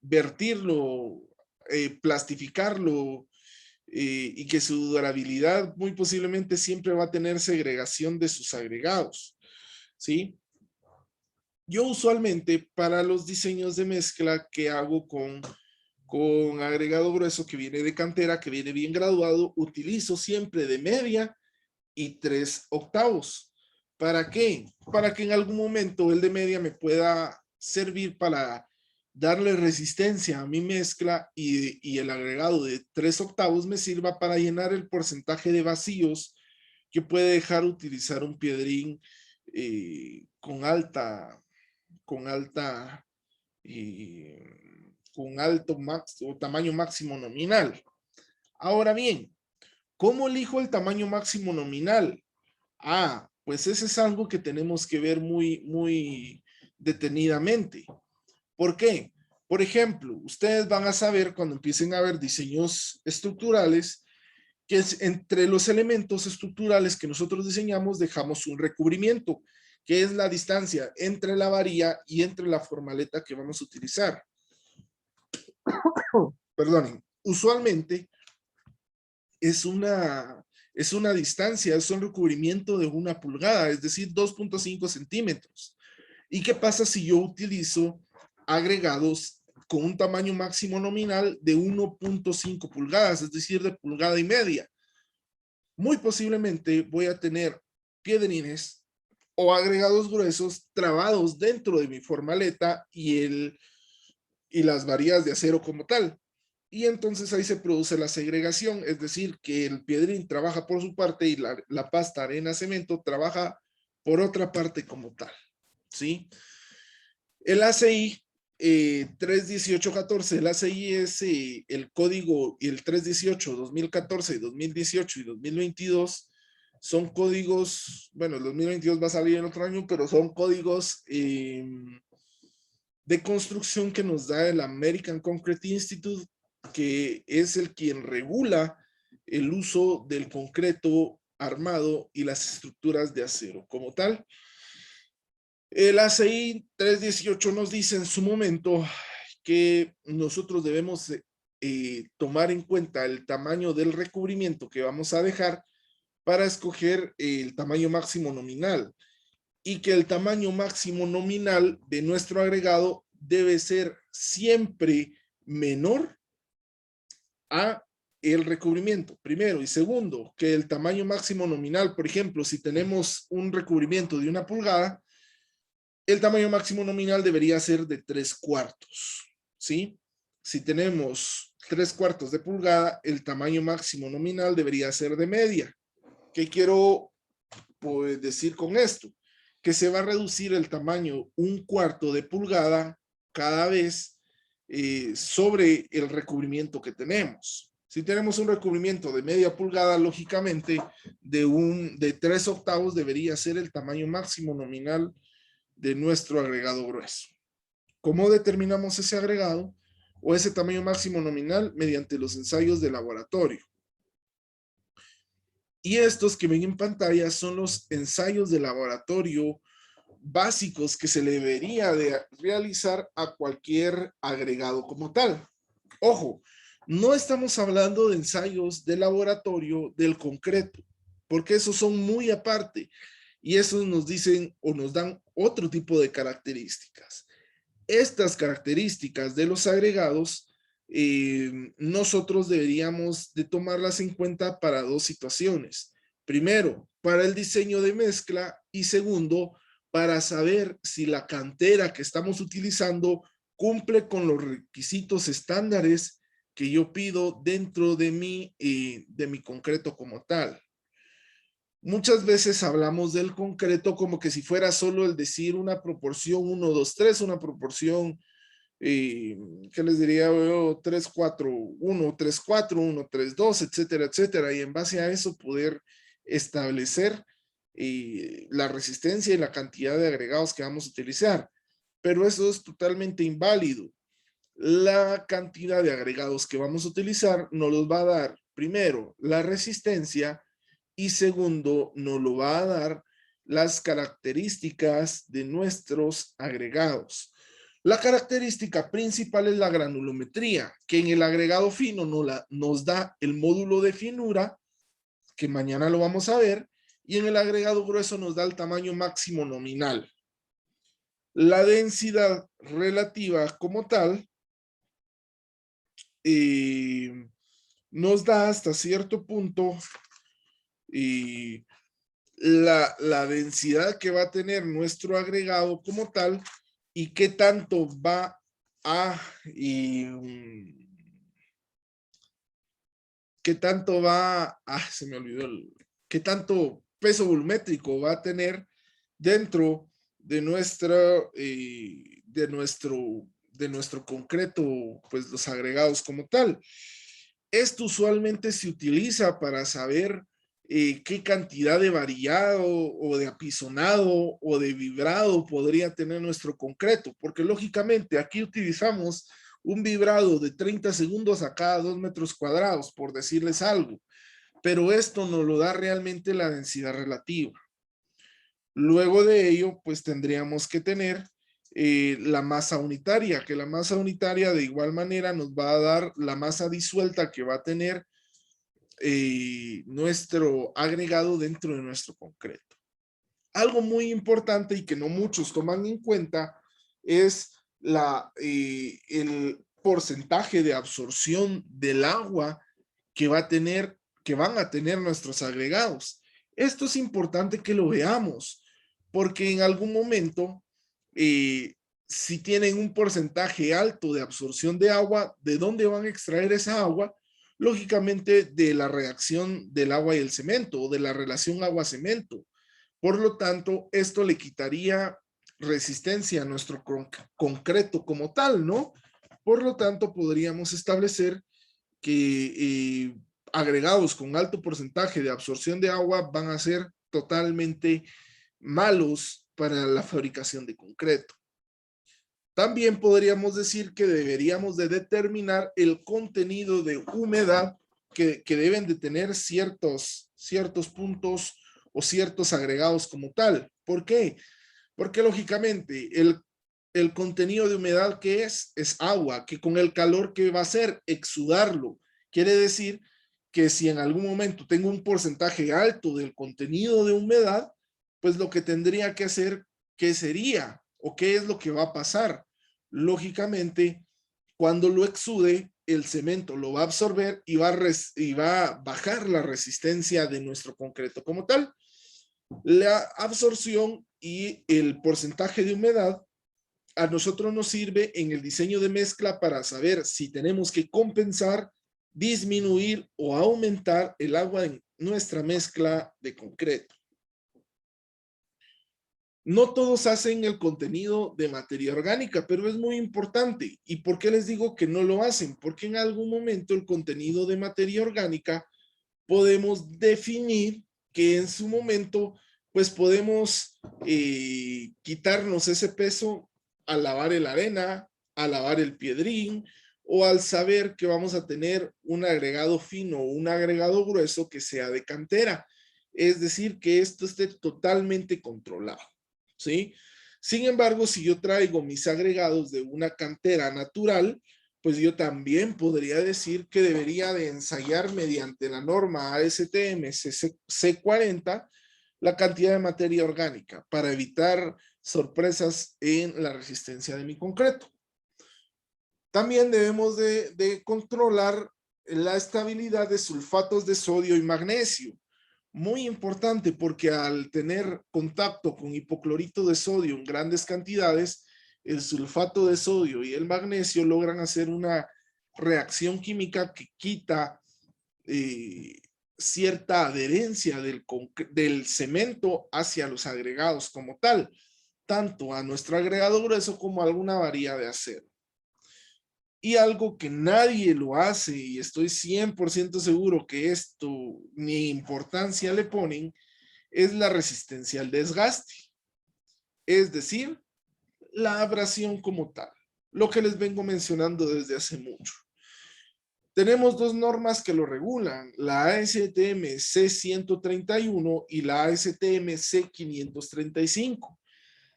vertirlo, plastificarlo, y que su durabilidad muy posiblemente siempre va a tener segregación de sus agregados, ¿sí? Yo usualmente para los diseños de mezcla que hago con agregado grueso que viene de cantera, que viene bien graduado, utilizo siempre de media y 3/8. ¿Para qué? Para que en algún momento el de media me pueda servir para darle resistencia a mi mezcla y el agregado de 3/8 me sirva para llenar el porcentaje de vacíos que puede dejar utilizar un piedrín con alto o tamaño máximo nominal. Ahora bien, ¿cómo elijo el tamaño máximo nominal? Pues ese es algo que tenemos que ver muy, muy detenidamente. ¿Por qué? Por ejemplo, ustedes van a saber cuando empiecen a ver diseños estructurales que entre los elementos estructurales que nosotros diseñamos dejamos un recubrimiento, que es la distancia entre la varilla y entre la formaleta que vamos a utilizar. Perdonen, usualmente es una distancia, es un recubrimiento de 1 pulgada, es decir, 2.5 centímetros. ¿Y qué pasa si yo utilizo agregados con un tamaño máximo nominal de 1.5 pulgadas, es decir, de 1,5 pulgadas? Muy posiblemente voy a tener piedrines o agregados gruesos trabados dentro de mi formaleta y las varillas de acero como tal. Y entonces ahí se produce la segregación, es decir, que el piedrín trabaja por su parte y la pasta arena-cemento trabaja por otra parte como tal, ¿sí? El ACI 31814, el ACI es el código, y el 318, 2014, 2018 y 2022 son códigos, bueno, el 2022 va a salir en otro año, pero son códigos de construcción que nos da el American Concrete Institute, que es el quien regula el uso del concreto armado y las estructuras de acero como tal. El ACI 318 nos dice en su momento que nosotros debemos tomar en cuenta el tamaño del recubrimiento que vamos a dejar para escoger el tamaño máximo nominal, y que el tamaño máximo nominal de nuestro agregado debe ser siempre menor a el recubrimiento, primero. Y segundo, que el tamaño máximo nominal, por ejemplo, si tenemos un recubrimiento de 1 pulgada, el tamaño máximo nominal debería ser de 3/4, ¿sí? Si tenemos 3/4 de pulgada, el tamaño máximo nominal debería ser de media. ¿Qué quiero decir con esto? Que se va a reducir el tamaño 1/4 de pulgada cada vez sobre el recubrimiento que tenemos. Si tenemos un recubrimiento de media pulgada, lógicamente de 3/8 debería ser el tamaño máximo nominal de nuestro agregado grueso. ¿Cómo determinamos ese agregado o ese tamaño máximo nominal? Mediante los ensayos de laboratorio. Y estos que ven en pantalla son los ensayos de laboratorio básicos que se le debería de realizar a cualquier agregado como tal. Ojo, no estamos hablando de ensayos de laboratorio del concreto, porque esos son muy aparte y esos nos dicen o nos dan otro tipo de características. Estas características de los agregados nosotros deberíamos de tomarlas en cuenta para dos situaciones. Primero, para el diseño de mezcla, y segundo, para saber si la cantera que estamos utilizando cumple con los requisitos estándares que yo pido dentro de mi concreto como tal. Muchas veces hablamos del concreto como que si fuera solo el decir una proporción 1, 2, 3, una proporción, ¿qué les diría? 3, 4, 1, 3, 4, 1, 3, 2, etcétera, etcétera. Y en base a eso poder establecer la resistencia y la cantidad de agregados que vamos a utilizar. Pero eso es totalmente inválido. La cantidad de agregados que vamos a utilizar nos los va a dar, primero, la resistencia y segundo, nos lo va a dar las características de nuestros agregados. La característica principal es la granulometría, que en el agregado fino nos da el módulo de finura, que mañana lo vamos a ver, y en el agregado grueso nos da el tamaño máximo nominal. La densidad relativa como tal nos da hasta cierto punto la densidad que va a tener nuestro agregado como tal y qué tanto va a se me olvidó qué tanto peso volumétrico va a tener dentro de nuestro concreto, pues los agregados como tal. Esto usualmente se utiliza para saber qué cantidad de variado o de apisonado o de vibrado podría tener nuestro concreto, porque lógicamente aquí utilizamos un vibrado de 30 segundos a cada 2 metros cuadrados, por decirles algo, pero esto nos lo da realmente la densidad relativa. Luego de ello, pues tendríamos que tener la masa unitaria, que la masa unitaria de igual manera nos va a dar la masa disuelta que va a tener nuestro agregado dentro de nuestro concreto. Algo muy importante y que no muchos toman en cuenta es el porcentaje de absorción del agua que van a tener nuestros agregados. Esto es importante que lo veamos, porque en algún momento, si tienen un porcentaje alto de absorción de agua, ¿de dónde van a extraer esa agua? Lógicamente de la reacción del agua y el cemento, o de la relación agua-cemento. Por lo tanto, esto le quitaría resistencia a nuestro concreto como tal, ¿no? Por lo tanto, podríamos establecer que agregados con alto porcentaje de absorción de agua van a ser totalmente malos para la fabricación de concreto. También podríamos decir que deberíamos de determinar el contenido de humedad que deben de tener ciertos puntos o ciertos agregados como tal. ¿Por qué? Porque lógicamente el contenido de humedad que es agua, que con el calor que va a hacer, exudarlo. Quiere decir que si en algún momento tengo un porcentaje alto del contenido de humedad, pues lo que tendría que hacer, ¿qué sería? ¿O qué es lo que va a pasar? Lógicamente, cuando lo exude, el cemento lo va a absorber y va a bajar la resistencia de nuestro concreto como tal. La absorción y el porcentaje de humedad a nosotros nos sirve en el diseño de mezcla para saber si tenemos que compensar, disminuir o aumentar el agua en nuestra mezcla de concreto. No todos hacen el contenido de materia orgánica, pero es muy importante. ¿Y por qué les digo que no lo hacen? Porque en algún momento el contenido de materia orgánica podemos definir que en su momento pues podemos quitarnos ese peso al lavar la arena, al lavar el piedrín o al saber que vamos a tener un agregado fino o un agregado grueso que sea de cantera. Es decir, que esto esté totalmente controlado, ¿sí? Sin embargo, si yo traigo mis agregados de una cantera natural, pues yo también podría decir que debería de ensayar mediante la norma ASTM C40 la cantidad de materia orgánica para evitar sorpresas en la resistencia de mi concreto. También debemos de controlar la estabilidad de sulfatos de sodio y magnesio. Muy importante porque al tener contacto con hipoclorito de sodio en grandes cantidades, el sulfato de sodio y el magnesio logran hacer una reacción química que quita cierta adherencia del cemento hacia los agregados como tal, tanto a nuestro agregado grueso como a alguna varilla de acero. Y algo que nadie lo hace, y estoy 100% seguro que esto ni importancia le ponen, es la resistencia al desgaste, es decir, la abrasión como tal, lo que les vengo mencionando desde hace mucho. Tenemos dos normas que lo regulan, la ASTM C131 y la ASTM C535.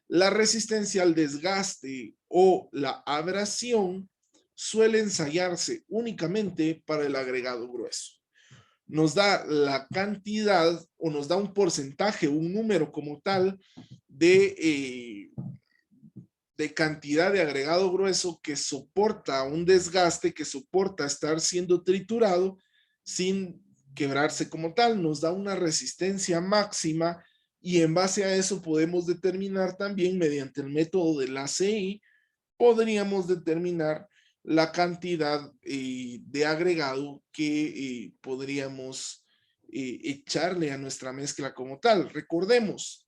La resistencia al desgaste o la abrasión suele ensayarse únicamente para el agregado grueso. Nos da la cantidad o nos da un porcentaje, un número como tal de cantidad de agregado grueso que soporta un desgaste, que soporta estar siendo triturado sin quebrarse como tal. Nos da una resistencia máxima y en base a eso podemos determinar también mediante el método del ACI, podríamos determinar la cantidad de agregado que podríamos echarle a nuestra mezcla como tal. Recordemos,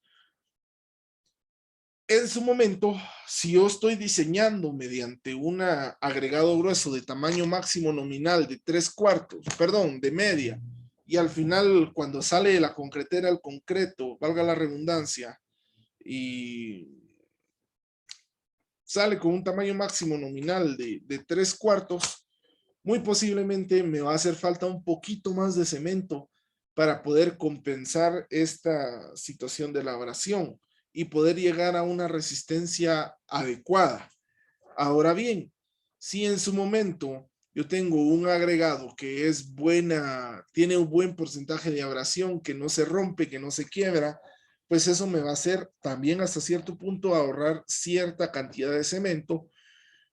en su momento, si yo estoy diseñando mediante un agregado grueso de tamaño máximo nominal de 3/4, perdón, de media, y al final cuando sale de la concretera el concreto, valga la redundancia, y sale con un tamaño máximo nominal de 3/4, muy posiblemente me va a hacer falta un poquito más de cemento para poder compensar esta situación de la abrasión y poder llegar a una resistencia adecuada. Ahora bien, si en su momento yo tengo un agregado que es buena, tiene un buen porcentaje de abrasión, que no se rompe, que no se quiebra, pues eso me va a hacer también hasta cierto punto ahorrar cierta cantidad de cemento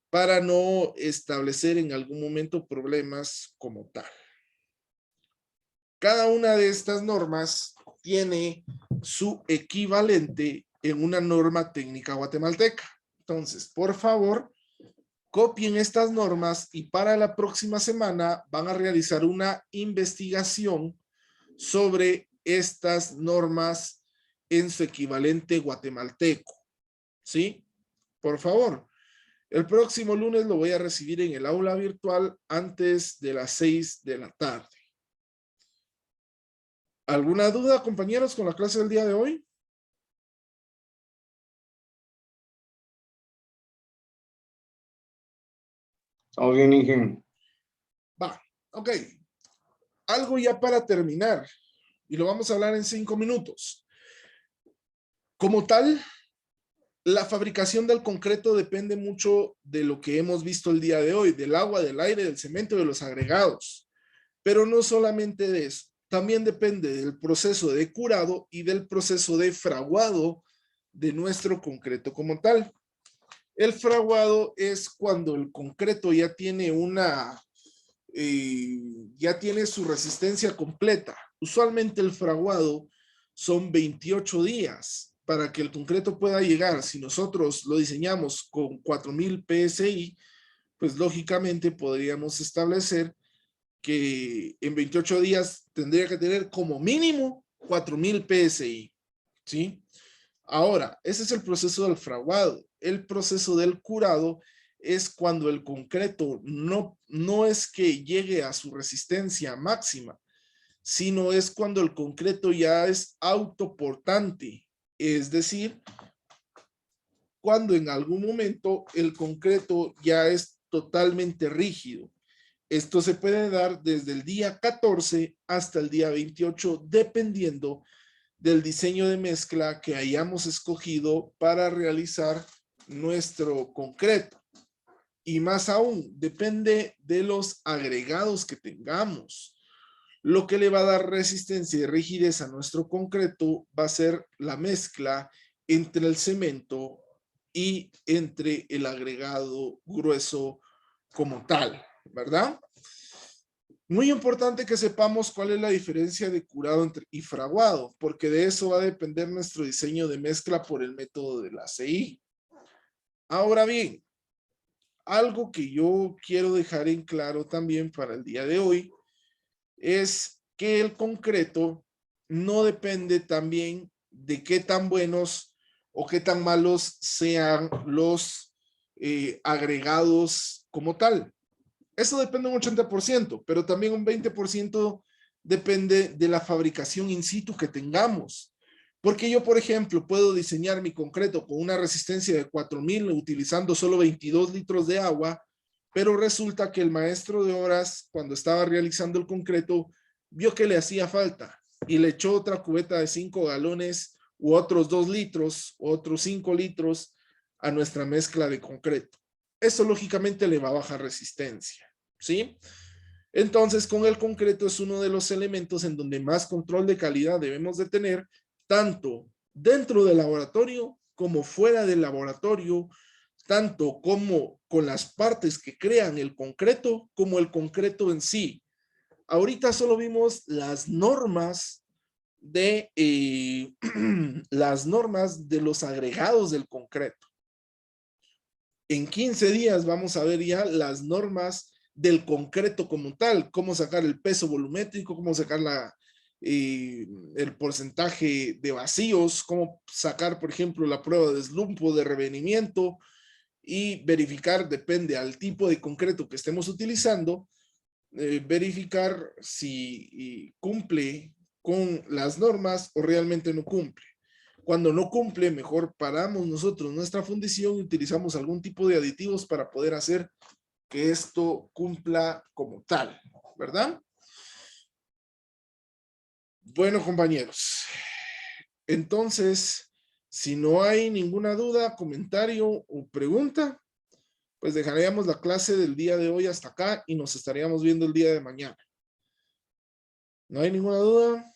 para no establecer en algún momento problemas como tal. Cada una de estas normas tiene su equivalente en una norma técnica guatemalteca. Entonces, por favor, copien estas normas y para la próxima semana van a realizar una investigación sobre estas normas en su equivalente guatemalteco. ¿Sí? Por favor. El próximo lunes lo voy a recibir en el aula virtual antes de las 6 de la tarde. ¿Alguna duda, compañeros, con la clase del día de hoy? Todo bien, Ingen. Va, ok. Algo ya para terminar. Y lo vamos a hablar en 5 minutos. Como tal, la fabricación del concreto depende mucho de lo que hemos visto el día de hoy, del agua, del aire, del cemento, de los agregados. Pero no solamente de eso. También depende del proceso de curado y del proceso de fraguado de nuestro concreto como tal. El fraguado es cuando el concreto ya tiene ya tiene su resistencia completa. Usualmente el fraguado son 28 días para que el concreto pueda llegar. Si nosotros lo diseñamos con 4000 PSI, pues lógicamente podríamos establecer que en 28 días tendría que tener como mínimo 4000 PSI, ¿sí? Ahora, ese es el proceso del fraguado. El proceso del curado es cuando el concreto no es que llegue a su resistencia máxima, sino es cuando el concreto ya es autoportante, es decir, cuando en algún momento el concreto ya es totalmente rígido. Esto se puede dar desde el día 14 hasta el día 28, dependiendo del diseño de mezcla que hayamos escogido para realizar nuestro concreto. Y más aún, depende de los agregados que tengamos. Lo que le va a dar resistencia y rigidez a nuestro concreto va a ser la mezcla entre el cemento y entre el agregado grueso como tal, ¿verdad? Muy importante que sepamos cuál es la diferencia de curado y fraguado, porque de eso va a depender nuestro diseño de mezcla por el método del ACI. Ahora bien, algo que yo quiero dejar en claro también para el día de hoy es que el concreto no depende también de qué tan buenos o qué tan malos sean los agregados como tal. Eso depende un 80%, pero también un 20% depende de la fabricación in situ que tengamos. Porque yo, por ejemplo, puedo diseñar mi concreto con una resistencia de 4000 utilizando solo 22 litros de agua, pero resulta que el maestro de obras, cuando estaba realizando el concreto, vio que le hacía falta y le echó otra cubeta de 5 galones u otros 2 litros, u otros 5 litros a nuestra mezcla de concreto. Eso lógicamente le va a bajar resistencia, ¿sí? Entonces, con el concreto es uno de los elementos en donde más control de calidad debemos de tener, tanto dentro del laboratorio como fuera del laboratorio, tanto como con las partes que crean el concreto, como el concreto en sí. Ahorita solo vimos las normas de las normas de los agregados del concreto. En 15 días vamos a ver ya las normas del concreto como tal, cómo sacar el peso volumétrico, cómo sacar el porcentaje de vacíos, cómo sacar, por ejemplo, la prueba de slump de revenimiento y verificar, depende al tipo de concreto que estemos utilizando, verificar si cumple con las normas o realmente no cumple. Cuando no cumple, mejor paramos nosotros nuestra fundición y utilizamos algún tipo de aditivos para poder hacer que esto cumpla como tal, ¿verdad? Bueno, compañeros, entonces, si no hay ninguna duda, comentario o pregunta, pues dejaríamos la clase del día de hoy hasta acá y nos estaríamos viendo el día de mañana. ¿No hay ninguna duda?